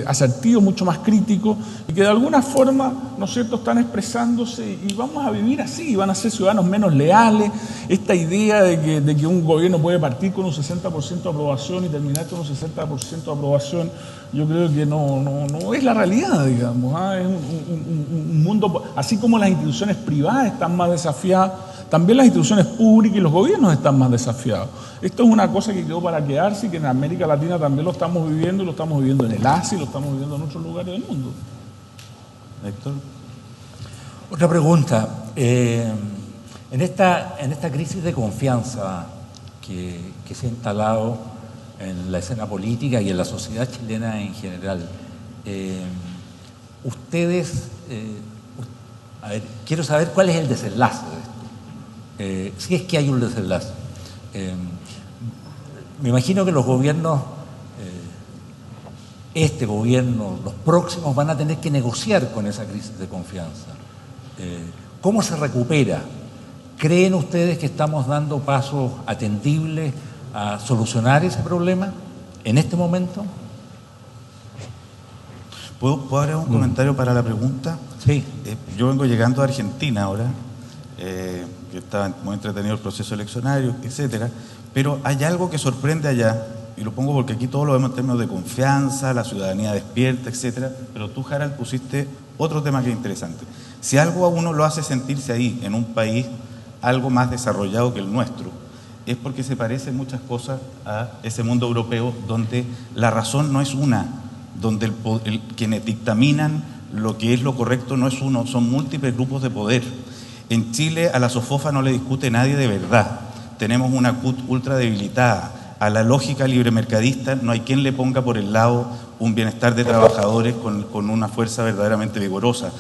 asertivos, mucho más críticos y que de alguna forma, ¿no es cierto?, están expresándose y vamos a vivir así, van a ser ciudadanos menos leales. Esta idea de que un gobierno puede partir con un 60% de aprobación y terminar con un 60% de aprobación, yo creo que no es la realidad, digamos. Es un mundo, así como las instituciones privadas están más desafiadas, también las instituciones públicas y los gobiernos están más desafiados. Esto es una cosa que quedó para quedarse y que en América Latina también lo estamos viviendo, y lo estamos viviendo en el Asia y lo estamos viviendo en otros lugares del mundo. Héctor. Otra pregunta. En esta crisis de confianza que se ha instalado en la escena política y en la sociedad chilena en general, ustedes, quiero saber cuál es el desenlace de esto. Si es que hay un desenlace. Me imagino que los gobiernos, este gobierno, los próximos, van a tener que negociar con esa crisis de confianza. ¿Cómo se recupera? ¿Creen ustedes que estamos dando pasos atendibles a solucionar ese problema en este momento? ¿Puedo agregar un comentario para la pregunta? Sí. Yo vengo llegando a Argentina ahora, que está muy entretenido el proceso eleccionario, etcétera, pero hay algo que sorprende allá, y lo pongo porque aquí todo lo vemos en términos de confianza, la ciudadanía despierta, etcétera, pero tú, Harald, pusiste otro tema que es interesante. Si algo a uno lo hace sentirse ahí, en un país algo más desarrollado que el nuestro, es porque se parecen muchas cosas a ese mundo europeo donde la razón no es una, donde quienes dictaminan lo que es lo correcto no es uno, son múltiples grupos de poder. En Chile a la SOFOFA no le discute nadie de verdad. Tenemos una CUT ultra debilitada. A la lógica libremercadista no hay quien le ponga por el lado un bienestar de trabajadores con una fuerza verdaderamente vigorosa.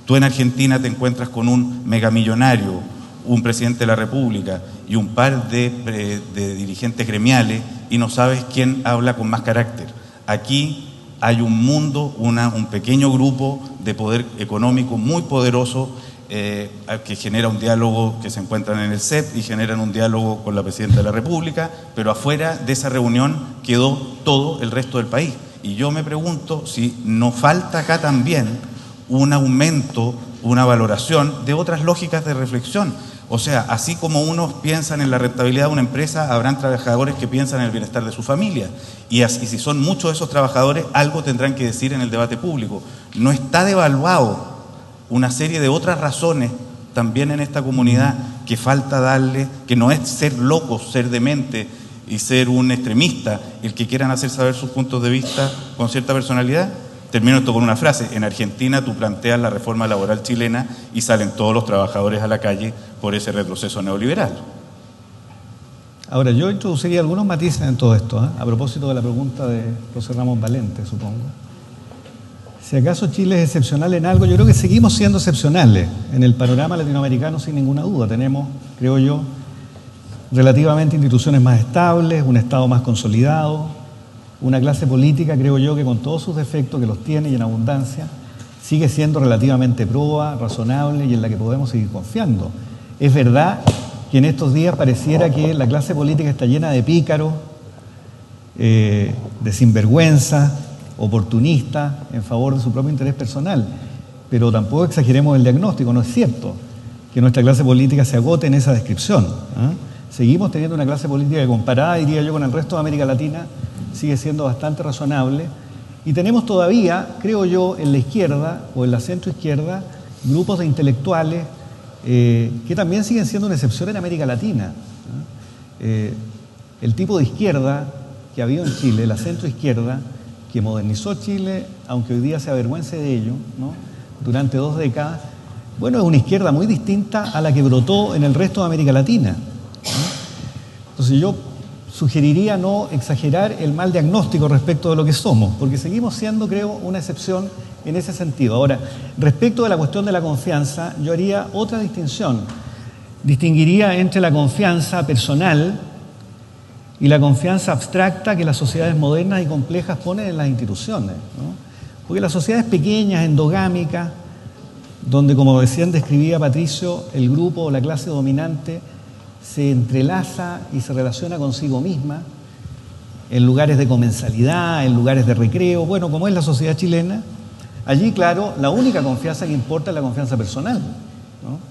Tú en Argentina te encuentras con un megamillonario, un presidente de la República y un par de dirigentes gremiales y no sabes quién habla con más carácter. Aquí hay un mundo, un pequeño grupo de poder económico muy poderoso que genera un diálogo, que se encuentran en el CEP y generan un diálogo con la Presidenta de la República, pero afuera de esa reunión quedó todo el resto del país. Y yo me pregunto si no falta acá también un aumento, una valoración de otras lógicas de reflexión. O sea, así como unos piensan en la rentabilidad de una empresa, habrán trabajadores que piensan en el bienestar de su familia. Y si son muchos de esos trabajadores, algo tendrán que decir en el debate público. No está devaluado una serie de otras razones también en esta comunidad que falta darle, que no es ser loco, ser demente y ser un extremista el que quieran hacer saber sus puntos de vista con cierta personalidad. Termino esto con una frase. En Argentina tú planteas la reforma laboral chilena y salen todos los trabajadores a la calle por ese retroceso neoliberal. Ahora, yo introduciría algunos matices en todo esto, a propósito de la pregunta de José Ramón Valente, supongo. Si acaso Chile es excepcional en algo, yo creo que seguimos siendo excepcionales en el panorama latinoamericano sin ninguna duda. Tenemos, creo yo, relativamente instituciones más estables, un Estado más consolidado, una clase política, creo yo, que con todos sus defectos, que los tiene y en abundancia, sigue siendo relativamente proba, razonable y en la que podemos seguir confiando. Es verdad que en estos días pareciera que la clase política está llena de pícaros, de sinvergüenza, oportunistas, en favor de su propio interés personal. Pero tampoco exageremos el diagnóstico, no es cierto que nuestra clase política se agote en esa descripción. Seguimos teniendo una clase política que, comparada, diría yo, con el resto de América Latina, sigue siendo bastante razonable. Y tenemos todavía, creo yo, en la izquierda o en la centroizquierda, grupos de intelectuales que también siguen siendo una excepción en América Latina. El tipo de izquierda que ha habido en Chile, la centroizquierda, que modernizó Chile, aunque hoy día se avergüence de ello, ¿no?, durante 2 décadas, bueno, es una izquierda muy distinta a la que brotó en el resto de América Latina, ¿no? Entonces yo sugeriría no exagerar el mal diagnóstico respecto de lo que somos, porque seguimos siendo, creo, una excepción en ese sentido. Ahora, respecto de la cuestión de la confianza, yo haría otra distinción. Distinguiría entre la confianza personal y la confianza abstracta que las sociedades modernas y complejas ponen en las instituciones, ¿no? Porque las sociedades pequeñas, endogámicas, donde, como decían, describía Patricio, el grupo o la clase dominante se entrelaza y se relaciona consigo misma en lugares de comensalidad, en lugares de recreo, bueno, como es la sociedad chilena, allí, claro, la única confianza que importa es la confianza personal, ¿no?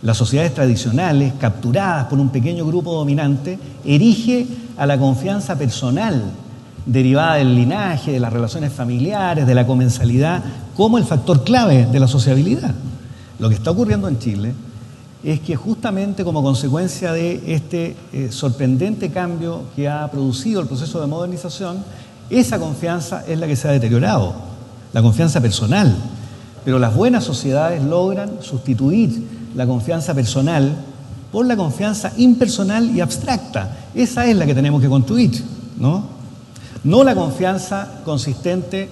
Las sociedades tradicionales, capturadas por un pequeño grupo dominante, erige a la confianza personal, derivada del linaje, de las relaciones familiares, de la comensalidad, como el factor clave de la sociabilidad. Lo que está ocurriendo en Chile es que justamente como consecuencia de este sorprendente cambio que ha producido el proceso de modernización, esa confianza es la que se ha deteriorado, la confianza personal. Pero las buenas sociedades logran sustituir la confianza personal por la confianza impersonal y abstracta. Esa es la que tenemos que construir, ¿no? No la confianza consistente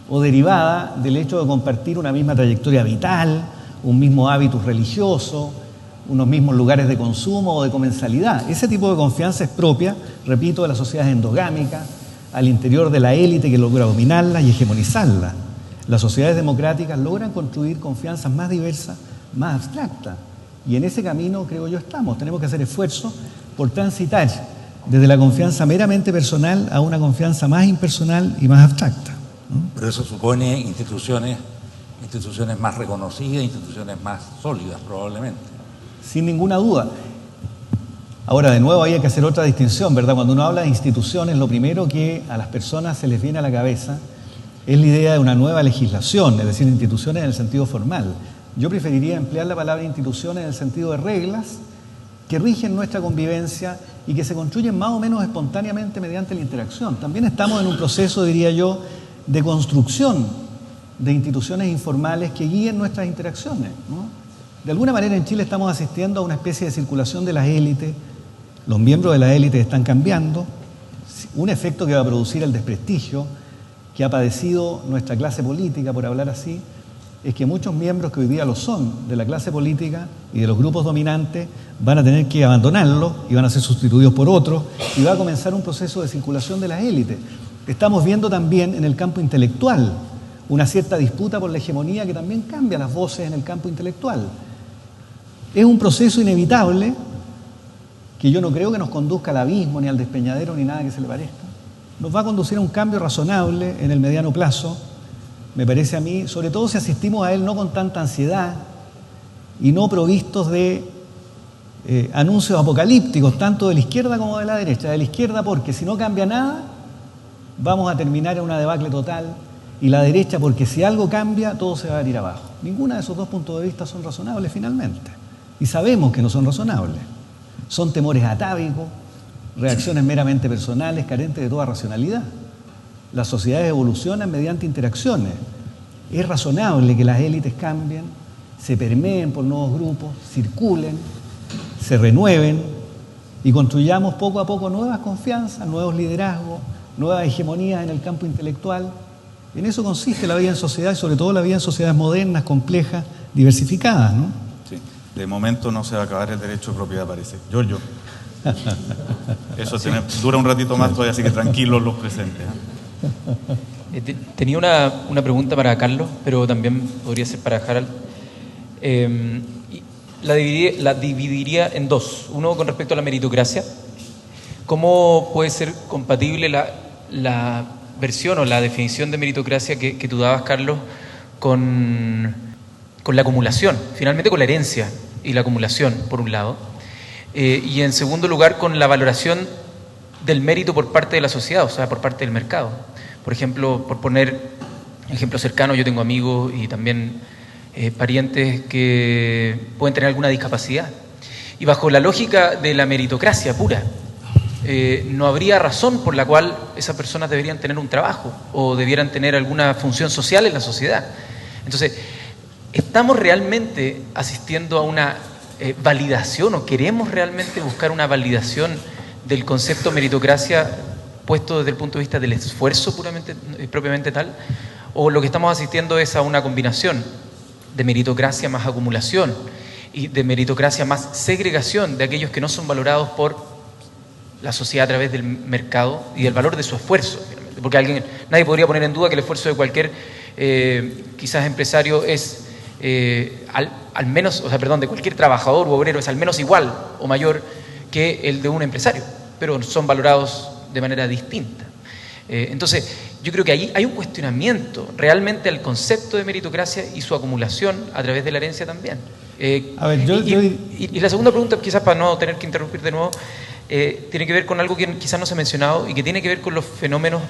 o derivada del hecho de compartir una misma trayectoria vital, un mismo hábitus religioso, unos mismos lugares de consumo o de comensalidad. Ese tipo de confianza es propia, repito, de las sociedades endogámicas, al interior de la élite que logra dominarla y hegemonizarla. Las sociedades democráticas logran construir confianzas más diversas, más abstractas. Y en ese camino, creo yo, estamos. Tenemos que hacer esfuerzos por transitar desde la confianza meramente personal a una confianza más impersonal y más abstracta, ¿no? Pero eso supone instituciones más reconocidas, instituciones más sólidas, probablemente. Sin ninguna duda. Ahora, de nuevo, hay que hacer otra distinción, ¿verdad? Cuando uno habla de instituciones, lo primero que a las personas se les viene a la cabeza es la idea de una nueva legislación, es decir, instituciones en el sentido formal. Yo preferiría emplear la palabra instituciones en el sentido de reglas que rigen nuestra convivencia y que se construyen más o menos espontáneamente mediante la interacción. También estamos en un proceso, diría yo, de construcción de instituciones informales que guíen nuestras interacciones, ¿no? De alguna manera en Chile estamos asistiendo a una especie de circulación de las élites. Los miembros de las élites están cambiando, un efecto que va a producir el desprestigio que ha padecido nuestra clase política, por hablar así, es que muchos miembros que hoy día lo son de la clase política y de los grupos dominantes van a tener que abandonarlo y van a ser sustituidos por otros y va a comenzar un proceso de circulación de las élites. Estamos viendo también en el campo intelectual una cierta disputa por la hegemonía que también cambia las voces en el campo intelectual. Es un proceso inevitable que yo no creo que nos conduzca al abismo, ni al despeñadero, ni nada que se le parezca. Nos va a conducir a un cambio razonable en el mediano plazo, me parece a mí, sobre todo si asistimos a él no con tanta ansiedad y no provistos de anuncios apocalípticos, tanto de la izquierda como de la derecha. De la izquierda porque si no cambia nada, vamos a terminar en una debacle total, y la derecha porque si algo cambia, todo se va a venir abajo. Ninguno de esos dos puntos de vista son razonables finalmente, y sabemos que no son razonables. Son temores atávicos, reacciones meramente personales, carentes de toda racionalidad. Las sociedades evolucionan mediante interacciones. Es razonable que las élites cambien, se permeen por nuevos grupos, circulen, se renueven y construyamos poco a poco nuevas confianzas, nuevos liderazgos, nuevas hegemonías en el campo intelectual. En eso consiste la vida en sociedad y sobre todo la vida en sociedades modernas, complejas, diversificadas, ¿no? Sí. De momento no se va a acabar el derecho de propiedad, parece. Giorgio. Eso sí. Dura un ratito más todavía, así que tranquilos los presentes. Tenía una pregunta para Carlos, pero también podría ser para Harald. La dividiría en dos. Uno con respecto a la meritocracia. ¿Cómo puede ser compatible la versión o la definición de meritocracia que tú dabas, Carlos, con la acumulación? Finalmente con la herencia y la acumulación, por un lado. Y en segundo lugar, con la valoración del mérito por parte de la sociedad, o sea, por parte del mercado. Por ejemplo, por poner ejemplo cercano, yo tengo amigos y también parientes que pueden tener alguna discapacidad. Y bajo la lógica de la meritocracia pura, no habría razón por la cual esas personas deberían tener un trabajo o debieran tener alguna función social en la sociedad. Entonces, ¿estamos realmente asistiendo a una validación o queremos realmente buscar una validación del concepto meritocracia puesto desde el punto de vista del esfuerzo propiamente tal? ¿O lo que estamos asistiendo es a una combinación de meritocracia más acumulación y de meritocracia más segregación de aquellos que no son valorados por la sociedad a través del mercado y del valor de su esfuerzo? Finalmente? Porque nadie podría poner en duda que el esfuerzo de cualquier quizás empresario es al menos, de cualquier trabajador u obrero es al menos igual o mayor que el de un empresario, pero son valorados de manera distinta. Entonces, yo creo que ahí hay un cuestionamiento realmente al concepto de meritocracia y su acumulación a través de la herencia también. Y la segunda pregunta, quizás para no tener que interrumpir de nuevo, tiene que ver con algo que quizás no se ha mencionado y que tiene que ver con los fenómenos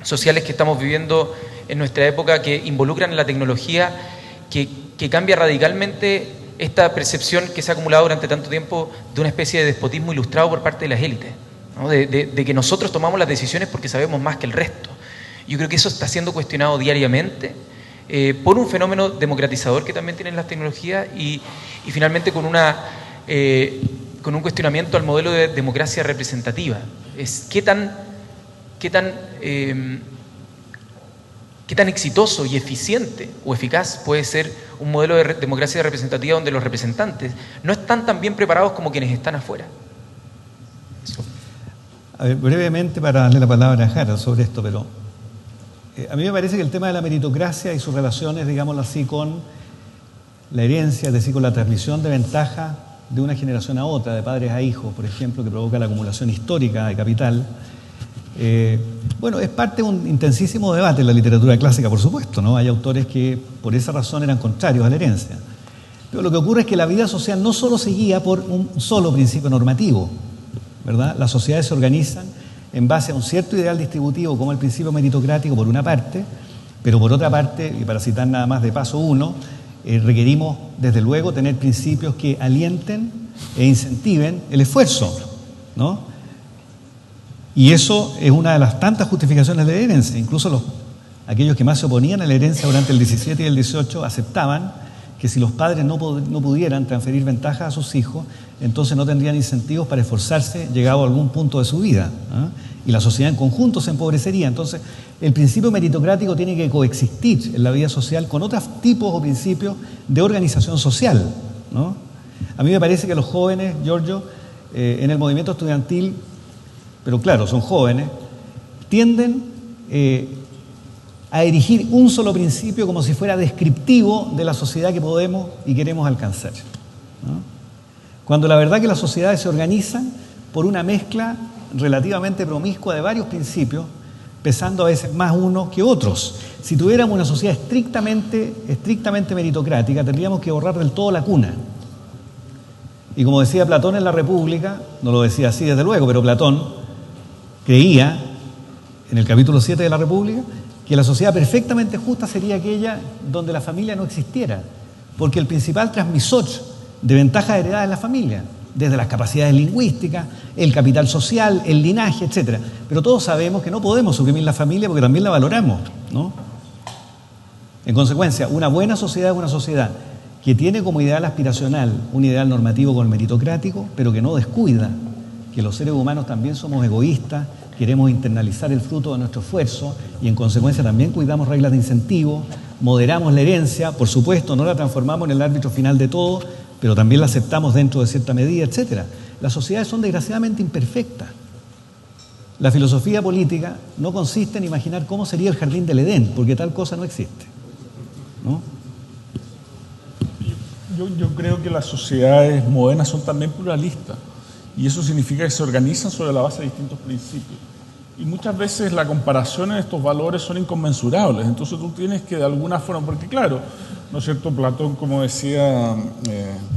sociales que estamos viviendo en nuestra época, que involucran la tecnología, que cambia radicalmente esta percepción que se ha acumulado durante tanto tiempo de una especie de despotismo ilustrado por parte de las élites, ¿no? De que nosotros tomamos las decisiones porque sabemos más que el resto. Yo creo que eso está siendo cuestionado diariamente por un fenómeno democratizador que también tienen las tecnologías y finalmente con un cuestionamiento al modelo de democracia representativa. ¿Qué tan exitoso y eficiente o eficaz puede ser un modelo de democracia representativa donde los representantes no están tan bien preparados como quienes están afuera? A ver, brevemente para darle la palabra a Harald sobre esto, pero a mí me parece que el tema de la meritocracia y sus relaciones, digámoslo así, con la herencia, es decir, con la transmisión de ventaja de una generación a otra, de padres a hijos, por ejemplo, que provoca la acumulación histórica de capital, es parte de un intensísimo debate en la literatura clásica, por supuesto, ¿no? Hay autores que por esa razón eran contrarios a la herencia. Pero lo que ocurre es que la vida social no solo se guía por un solo principio normativo, ¿verdad? Las sociedades se organizan en base a un cierto ideal distributivo como el principio meritocrático por una parte, pero por otra parte, y para citar nada más de paso uno, requerimos desde luego tener principios que alienten e incentiven el esfuerzo, ¿no? Y eso es una de las tantas justificaciones de la herencia. Incluso aquellos que más se oponían a la herencia durante el 17 y el 18 aceptaban que si los padres no pudieran transferir ventajas a sus hijos, entonces no tendrían incentivos para esforzarse llegado a algún punto de su vida, ¿eh? y la sociedad en conjunto se empobrecería. Entonces, el principio meritocrático tiene que coexistir en la vida social con otros tipos o principios de organización social, ¿no? A mí me parece que los jóvenes, Giorgio, en el movimiento estudiantil, pero claro, son jóvenes, tienden a erigir un solo principio como si fuera descriptivo de la sociedad que podemos y queremos alcanzar, ¿no? Cuando la verdad que las sociedades se organizan por una mezcla relativamente promiscua de varios principios, pesando a veces más unos que otros. Si tuviéramos una sociedad estrictamente meritocrática, tendríamos que borrar del todo la cuna. Y como decía Platón en la República, no lo decía así desde luego, pero Platón creía, en el capítulo 7 de la República, que la sociedad perfectamente justa sería aquella donde la familia no existiera, porque el principal transmisor de ventajas heredadas es la familia, desde las capacidades lingüísticas, el capital social, el linaje, etc. Pero todos sabemos que no podemos suprimir la familia porque también la valoramos, ¿no? En consecuencia, una buena sociedad es una sociedad que tiene como ideal aspiracional un ideal normativo con el meritocrático, pero que no descuida que los seres humanos también somos egoístas, queremos internalizar el fruto de nuestro esfuerzo y en consecuencia también cuidamos reglas de incentivo, moderamos la herencia, por supuesto, no la transformamos en el árbitro final de todo, pero también la aceptamos dentro de cierta medida, etc. Las sociedades son desgraciadamente imperfectas. La filosofía política no consiste en imaginar cómo sería el jardín del Edén, porque tal cosa no existe, ¿no? Yo creo que las sociedades modernas son también pluralistas y eso significa que se organizan sobre la base de distintos principios. Y muchas veces la comparación en estos valores son inconmensurables, entonces tú tienes que de alguna forma, porque claro, ¿no es cierto? Platón, como decía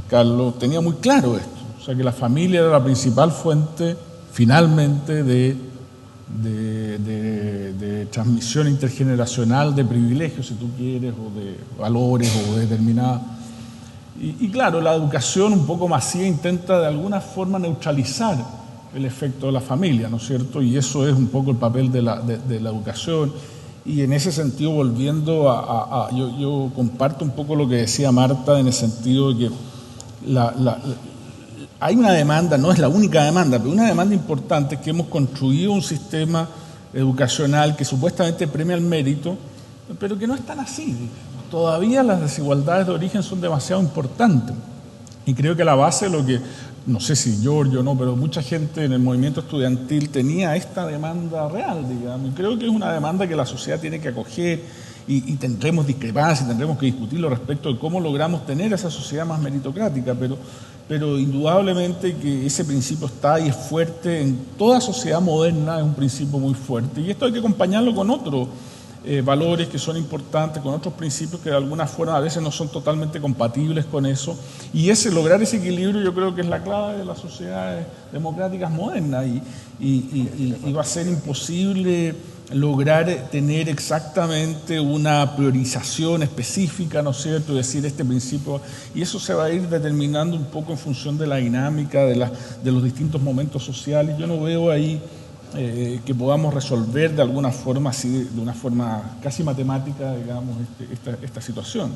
Carlos, tenía muy claro esto, o sea que la familia era la principal fuente finalmente de transmisión intergeneracional de privilegios, si tú quieres, o de valores o de determinadas. Y claro, la educación un poco masiva intenta de alguna forma neutralizar el efecto de la familia, ¿no es cierto? Y eso es un poco el papel de la educación. Y en ese sentido, volviendo yo comparto un poco lo que decía Marta en el sentido de que hay una demanda, no es la única demanda, pero una demanda importante es que hemos construido un sistema educacional que supuestamente premia el mérito, pero que no es tan así, digamos. Todavía las desigualdades de origen son demasiado importantes. Y creo que la base de lo que, no sé si Giorgio o no, pero mucha gente en el movimiento estudiantil tenía esta demanda real, digamos. Y creo que es una demanda que la sociedad tiene que acoger y tendremos discrepancias, tendremos que discutirlo respecto de cómo logramos tener esa sociedad más meritocrática, pero indudablemente que ese principio está y es fuerte en toda sociedad moderna, es un principio muy fuerte. Y esto hay que acompañarlo con otros valores que son importantes, con otros principios que de alguna forma a veces no son totalmente compatibles con eso. Y lograr ese equilibrio yo creo que es la clave de las sociedades democráticas modernas y va a ser imposible lograr tener exactamente una priorización específica, ¿no es cierto?, decir este principio, y eso se va a ir determinando un poco en función de la dinámica de los distintos momentos sociales. Yo no veo ahí que podamos resolver de alguna forma, así de una forma casi matemática, digamos, esta situación.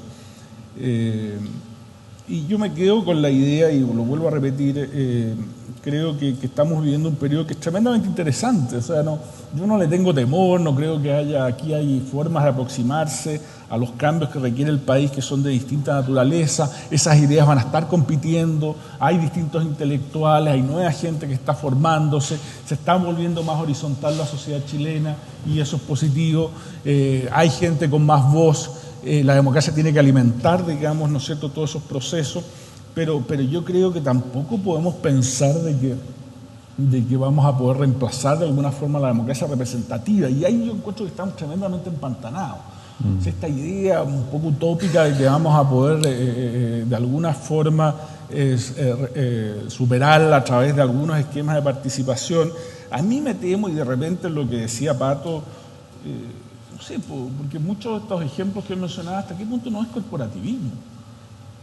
Y yo me quedo con la idea, y lo vuelvo a repetir, creo que estamos viviendo un periodo que es tremendamente interesante. O sea, yo no le tengo temor, no creo que aquí hay formas de aproximarse a los cambios que requiere el país, que son de distinta naturaleza. Esas ideas van a estar compitiendo, hay distintos intelectuales, hay nueva gente que está formándose, se está volviendo más horizontal la sociedad chilena y eso es positivo. Hay gente con más voz. La democracia tiene que alimentar, digamos, ¿no es cierto?, todos esos procesos, pero yo creo que tampoco podemos pensar de que vamos a poder reemplazar de alguna forma la democracia representativa, y ahí yo encuentro que estamos tremendamente empantanados. O sea, esta idea un poco utópica de que vamos a poder de alguna forma superarla a través de algunos esquemas de participación, a mí me temo, y de repente lo que decía Pato, no sé, porque muchos de estos ejemplos que he mencionado, ¿hasta qué punto no es corporativismo?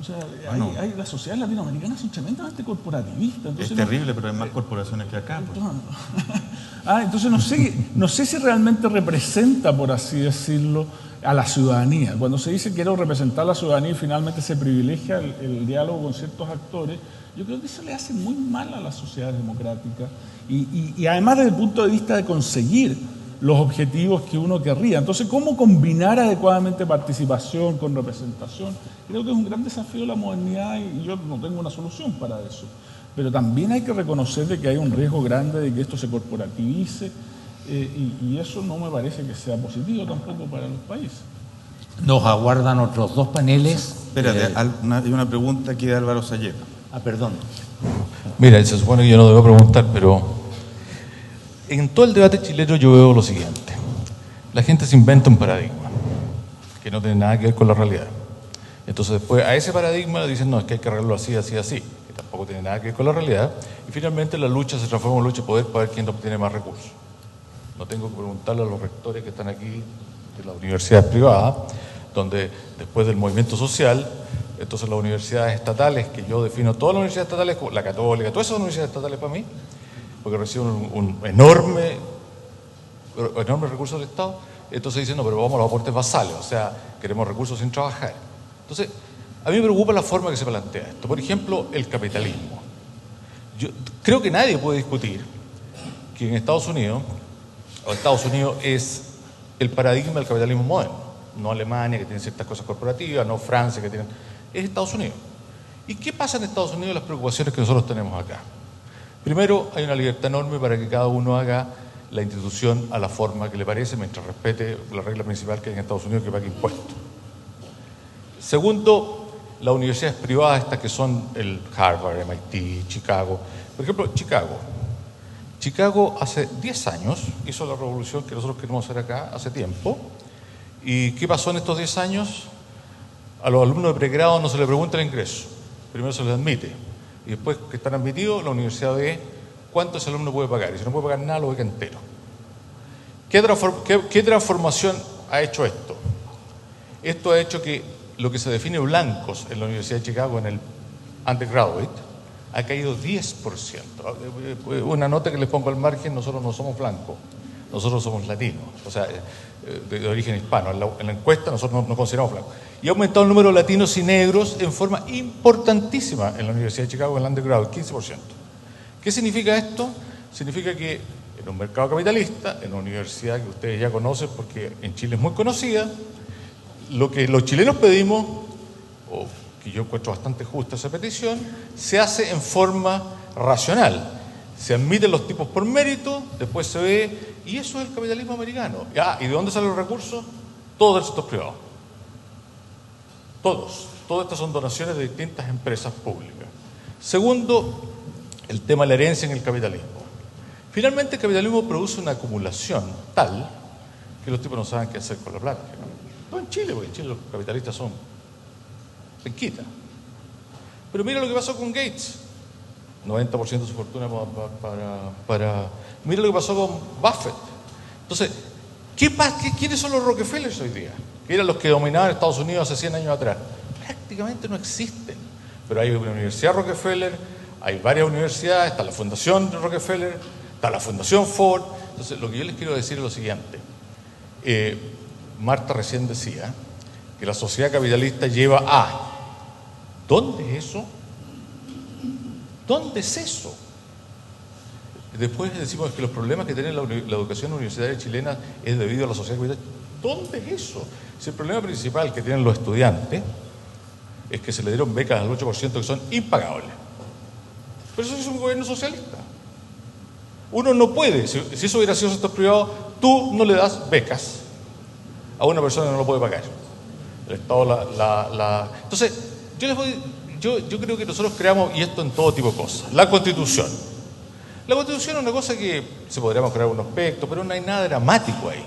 O sea, bueno, las sociedades latinoamericanas son tremendamente corporativistas. Entonces, es terrible, pero hay más corporaciones que acá. Pues. Entonces no sé si realmente representa, por así decirlo, a la ciudadanía. Cuando se dice quiero representar a la ciudadanía y finalmente se privilegia el diálogo con ciertos actores, Yo creo que eso le hace muy mal a la sociedad democrática y además desde el punto de vista de conseguir los objetivos que uno querría. Entonces, ¿cómo combinar adecuadamente participación con representación? Creo que es un gran desafío de la modernidad y yo no tengo una solución para eso. Pero también hay que reconocer de que hay un riesgo grande de que esto se corporativice y eso no me parece que sea positivo tampoco para los países. Nos aguardan otros dos paneles. Espérate, hay una pregunta aquí de Álvaro Sayeta. Perdón. Mira, se supone que yo no debo preguntar, pero en todo el debate chileno yo veo lo siguiente. La gente se inventa un paradigma que no tiene nada que ver con la realidad. Entonces después a ese paradigma le dicen, no, es que hay que arreglarlo así, así, así, que tampoco tiene nada que ver con la realidad. Y finalmente la lucha se transforma en lucha de poder para ver quién obtiene más recursos. No tengo que preguntarle a los rectores que están aquí de las universidades privadas, donde después del movimiento social, entonces las universidades estatales, que yo defino todas las universidades estatales, la Católica, todas esas universidades estatales para mí, porque reciben un enorme recurso del Estado, entonces dicen, no, pero vamos a los aportes basales, o sea, queremos recursos sin trabajar. Entonces, a mí me preocupa la forma que se plantea esto. Por ejemplo, el capitalismo. Yo creo que nadie puede discutir que en Estados Unidos es el paradigma del capitalismo moderno, no Alemania, que tiene ciertas cosas corporativas, no Francia, que tiene... Es Estados Unidos. ¿Y qué pasa en Estados Unidos? Las preocupaciones que nosotros tenemos acá. Primero, hay una libertad enorme para que cada uno haga la institución a la forma que le parece, mientras respete la regla principal que hay en Estados Unidos, que pague impuestos. Segundo, las universidades privadas, estas que son el Harvard, MIT, Chicago. Por ejemplo, Chicago hace 10 años hizo la revolución que nosotros queremos hacer acá hace tiempo. ¿Y qué pasó en estos 10 años? A los alumnos de pregrado no se les pregunta el ingreso, primero se les admite. Y después que están admitidos, la universidad ve cuánto ese alumno puede pagar. Y si no puede pagar nada, lo beca entero. ¿Qué transformación ha hecho esto? Esto ha hecho que lo que se define blancos en la Universidad de Chicago en el undergraduate ha caído 10%. Una nota que les pongo al margen, nosotros no somos blancos, nosotros somos latinos, o sea, de origen hispano. En la encuesta nosotros no consideramos blancos. Y ha aumentado el número de latinos y negros en forma importantísima en la Universidad de Chicago, en el undergraduate, 15%. ¿Qué significa esto? Significa que en un mercado capitalista, en una universidad que ustedes ya conocen porque en Chile es muy conocida, lo que los chilenos pedimos, o que yo encuentro bastante justa esa petición, se hace en forma racional. Se admiten los tipos por mérito, después se ve, y eso es el capitalismo americano. ¿Y de dónde salen los recursos? Todos del sector privado. Todas estas son donaciones de distintas empresas públicas. Segundo, el tema de la herencia en el capitalismo. Finalmente el capitalismo produce una acumulación tal que los tipos no saben qué hacer con la plata. No en Chile, porque en Chile los capitalistas son penquitas. Pero mira lo que pasó con Gates. 90% de su fortuna Mira lo que pasó con Buffett. Entonces, ¿quiénes son los Rockefellers hoy día? Que eran los que dominaban Estados Unidos hace 100 años atrás. Prácticamente no existen. Pero hay una Universidad Rockefeller, hay varias universidades, está la Fundación Rockefeller, está la Fundación Ford. Entonces, lo que yo les quiero decir es lo siguiente. Marta recién decía que la sociedad capitalista lleva a... ¿Dónde es eso? ¿Dónde es eso? Después decimos que los problemas que tiene la educación universitaria chilena es debido a la sociedad capitalista. ¿Dónde es eso? Si el problema principal que tienen los estudiantes es que se le dieron becas al 8% que son impagables. Pero eso es un gobierno socialista. Uno no puede, si eso hubiera sido sector privado, tú no le das becas a una persona que no lo puede pagar. El Estado Entonces, yo creo que nosotros creamos, y esto en todo tipo de cosas, la Constitución. La Constitución es una cosa que se podríamos crear un aspecto, pero no hay nada dramático ahí.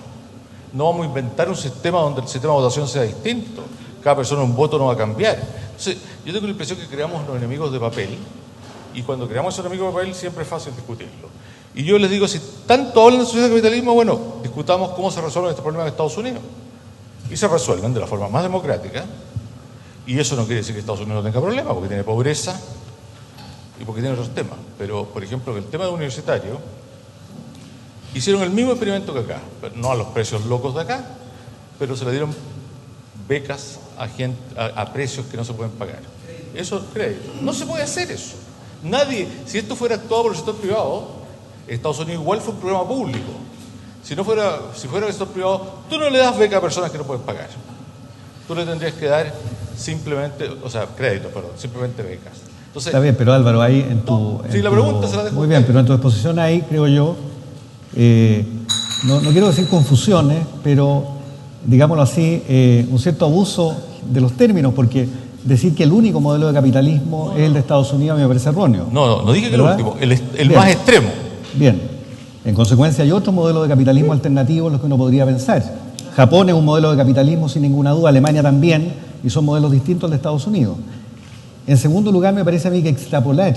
No vamos a inventar un sistema donde el sistema de votación sea distinto. Cada persona un voto no va a cambiar. Entonces, yo tengo la impresión que creamos los enemigos de papel, y cuando creamos esos enemigos de papel siempre es fácil discutirlo. Y yo les digo, si tanto hablan de sociedad de capitalismo, bueno, discutamos cómo se resuelven estos problemas en Estados Unidos. Y se resuelven de la forma más democrática, y eso no quiere decir que Estados Unidos no tenga problemas, porque tiene pobreza y porque tiene otros temas. Pero, por ejemplo, el tema de universitario, hicieron el mismo experimento que acá, pero no a los precios locos de acá, pero se le dieron becas a precios que no se pueden pagar. Eso es crédito. No se puede hacer eso. Nadie, si esto fuera actuado por el sector privado, Estados Unidos igual fue un programa público. Si fuera el sector privado, tú no le das beca a personas que no pueden pagar. Tú le tendrías que dar simplemente, créditos, simplemente becas. Entonces, está bien, pero Álvaro, ahí la pregunta se la dejo. Muy bien, pero en tu exposición ahí, creo yo, no quiero decir confusiones, pero digámoslo así, un cierto abuso de los términos, porque decir que el único modelo de capitalismo es el de Estados Unidos me parece erróneo. No dije que el último, el bien, más extremo. Bien, en consecuencia hay otro modelo de capitalismo alternativo en los que uno podría pensar. Japón es un modelo de capitalismo sin ninguna duda, Alemania también, y son modelos distintos al de Estados Unidos. En segundo lugar, me parece a mí que extrapolar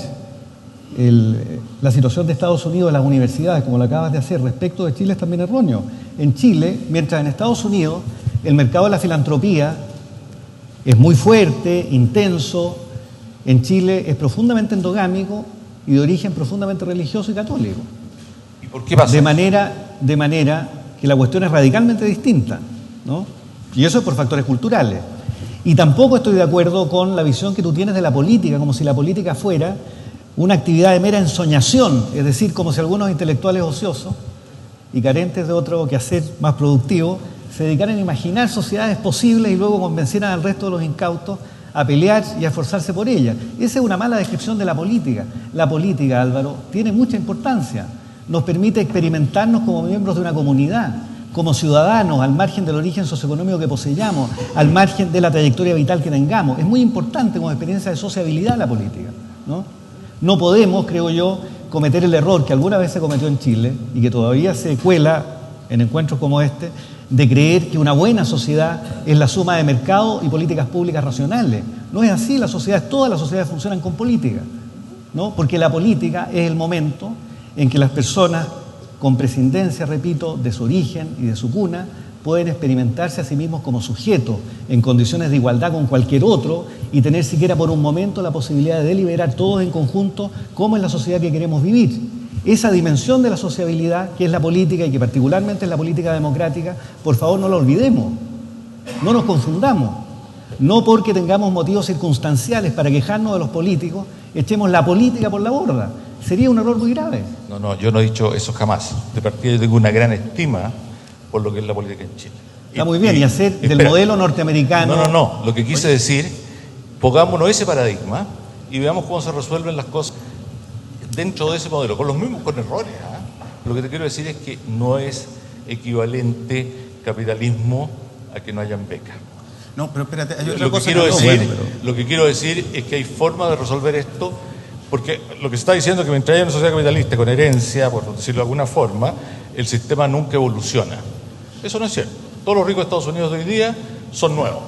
la situación de Estados Unidos en las universidades, como lo acabas de hacer, respecto de Chile es también erróneo. En Chile, mientras en Estados Unidos el mercado de la filantropía es muy fuerte, intenso, en Chile es profundamente endogámico y de origen profundamente religioso y católico. ¿Y por qué pasa? De manera que la cuestión es radicalmente distinta, ¿no? Y eso es por factores culturales. Y tampoco estoy de acuerdo con la visión que tú tienes de la política, como si la política fuera una actividad de mera ensoñación, es decir, como si algunos intelectuales ociosos y carentes de otro quehacer más productivo se dedicaran a imaginar sociedades posibles y luego convencieran al resto de los incautos a pelear y a esforzarse por ellas. Esa es una mala descripción de la política. La política, Álvaro, tiene mucha importancia. Nos permite experimentarnos como miembros de una comunidad, como ciudadanos, al margen del origen socioeconómico que poseyamos, al margen de la trayectoria vital que tengamos. Es muy importante como experiencia de sociabilidad la política, ¿no? No podemos, creo yo, cometer el error que alguna vez se cometió en Chile y que todavía se cuela en encuentros como este, de creer que una buena sociedad es la suma de mercado y políticas públicas racionales. No es así, todas las sociedades funcionan con política, ¿no? Porque la política es el momento en que las personas, con prescindencia, repito, de su origen y de su cuna, pueden experimentarse a sí mismos como sujetos en condiciones de igualdad con cualquier otro y tener siquiera por un momento la posibilidad de deliberar todos en conjunto cómo es la sociedad que queremos vivir. Esa dimensión de la sociabilidad, que es la política y que particularmente es la política democrática, por favor no la olvidemos, no nos confundamos. No porque tengamos motivos circunstanciales para quejarnos de los políticos, echemos la política por la borda. Sería un error muy grave. No, yo no he dicho eso jamás. De partida yo tengo una gran estima por lo que es la política en Chile. Está muy bien, y hacer del modelo norteamericano... No, lo que quise decir, pongámonos ese paradigma y veamos cómo se resuelven las cosas dentro de ese modelo, con errores. Lo que te quiero decir es que no es equivalente capitalismo a que no hayan becas. No, pero espérate, hay otra Lo cosa que quiero decir es que hay forma de resolver esto, porque lo que se está diciendo es que mientras haya una sociedad capitalista con herencia, por decirlo de alguna forma, el sistema nunca evoluciona. Eso no es cierto. Todos los ricos de Estados Unidos de hoy día son nuevos.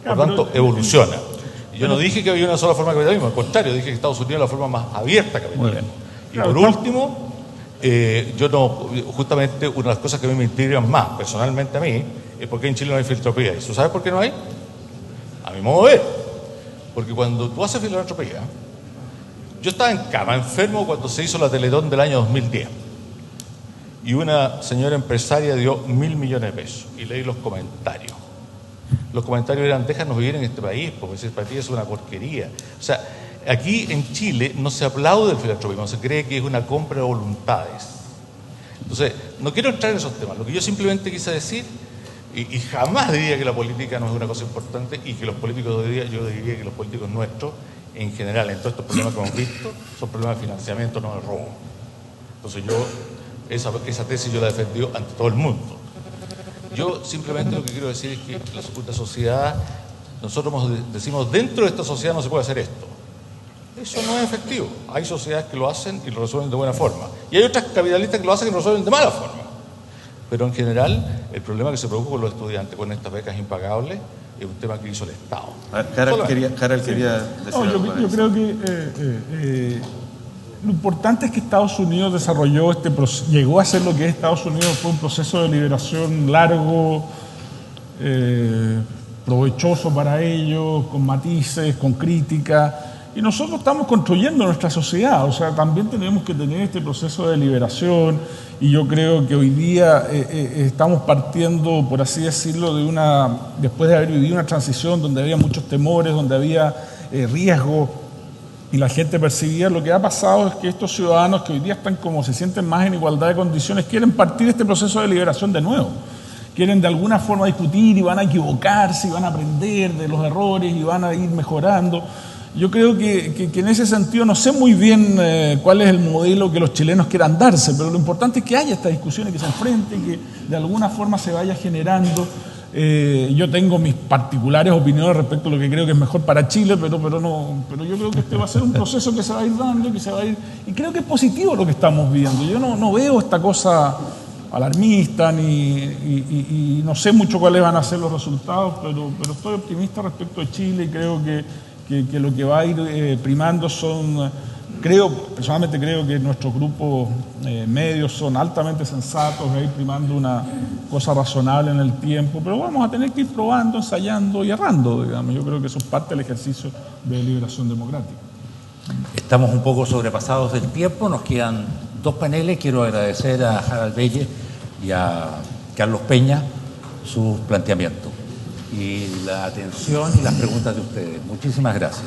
Por lo tanto, evoluciona. Y yo no dije que había una sola forma de capitalismo, al contrario, dije que Estados Unidos es la forma más abierta de capitalismo. Y por último, justamente una de las cosas que a mí me intrigan más, personalmente a mí, es por qué en Chile no hay filantropía. ¿Y tú sabes por qué no hay? A mi modo de ver. Porque cuando tú haces filantropía, yo estaba en cama, enfermo, cuando se hizo la Teletón del año 2010. Y una señora empresaria dio 1.000 millones de pesos. Y leí los comentarios. Los comentarios eran, déjanos vivir en este país, porque ese país es una porquería. O sea, aquí en Chile no se aplaude el filantropismo, se cree que es una compra de voluntades. Entonces, no quiero entrar en esos temas. Lo que yo simplemente quise decir, y jamás diría que la política no es una cosa importante, y que los políticos de hoy día, yo diría que los políticos nuestros, en general, en todos estos problemas que hemos visto, son problemas de financiamiento, no de robo. Entonces esa tesis yo la he defendido ante todo el mundo. Yo simplemente lo que quiero decir es que la sociedad, nosotros decimos, dentro de esta sociedad no se puede hacer esto. Eso no es efectivo. Hay sociedades que lo hacen y lo resuelven de buena forma. Y hay otras capitalistas que lo hacen y lo resuelven de mala forma. Pero en general, el problema que se produjo con los estudiantes con estas becas impagables es un tema que hizo el Estado. Harald quería decir algo. Yo creo que lo importante es que Estados Unidos desarrolló llegó a ser lo que es Estados Unidos, fue un proceso de liberación largo, provechoso para ellos, con matices, con crítica. Y nosotros estamos construyendo nuestra sociedad, o sea, también tenemos que tener este proceso de liberación, y yo creo que hoy día estamos partiendo, por así decirlo, después de haber vivido una transición donde había muchos temores, donde había riesgo, y la gente percibía. Lo que ha pasado es que estos ciudadanos que hoy día están como se sienten más en igualdad de condiciones quieren partir este proceso de liberación de nuevo. Quieren de alguna forma discutir y van a equivocarse y van a aprender de los errores y van a ir mejorando. Yo creo que en ese sentido no sé muy bien cuál es el modelo que los chilenos quieran darse, pero lo importante es que haya esta discusión y que se enfrente, que de alguna forma se vaya generando. Yo tengo mis particulares opiniones respecto a lo que creo que es mejor para Chile, pero yo creo que este va a ser un proceso que se va a ir dando, que se va a ir, y creo que es positivo lo que estamos viendo. Yo no veo esta cosa alarmista y no sé mucho cuáles van a ser los resultados, pero estoy optimista respecto de Chile y creo que lo que va a ir primando personalmente creo que nuestros grupos medios son altamente sensatos, va a ir primando una cosa razonable en el tiempo, pero vamos a tener que ir probando, ensayando y errando, digamos. Yo creo que eso es parte del ejercicio de liberación democrática. Estamos un poco sobrepasados del tiempo, nos quedan 2 paneles. Quiero agradecer a Harald Belle y a Carlos Peña sus planteamientos y la atención y las preguntas de ustedes. Muchísimas gracias.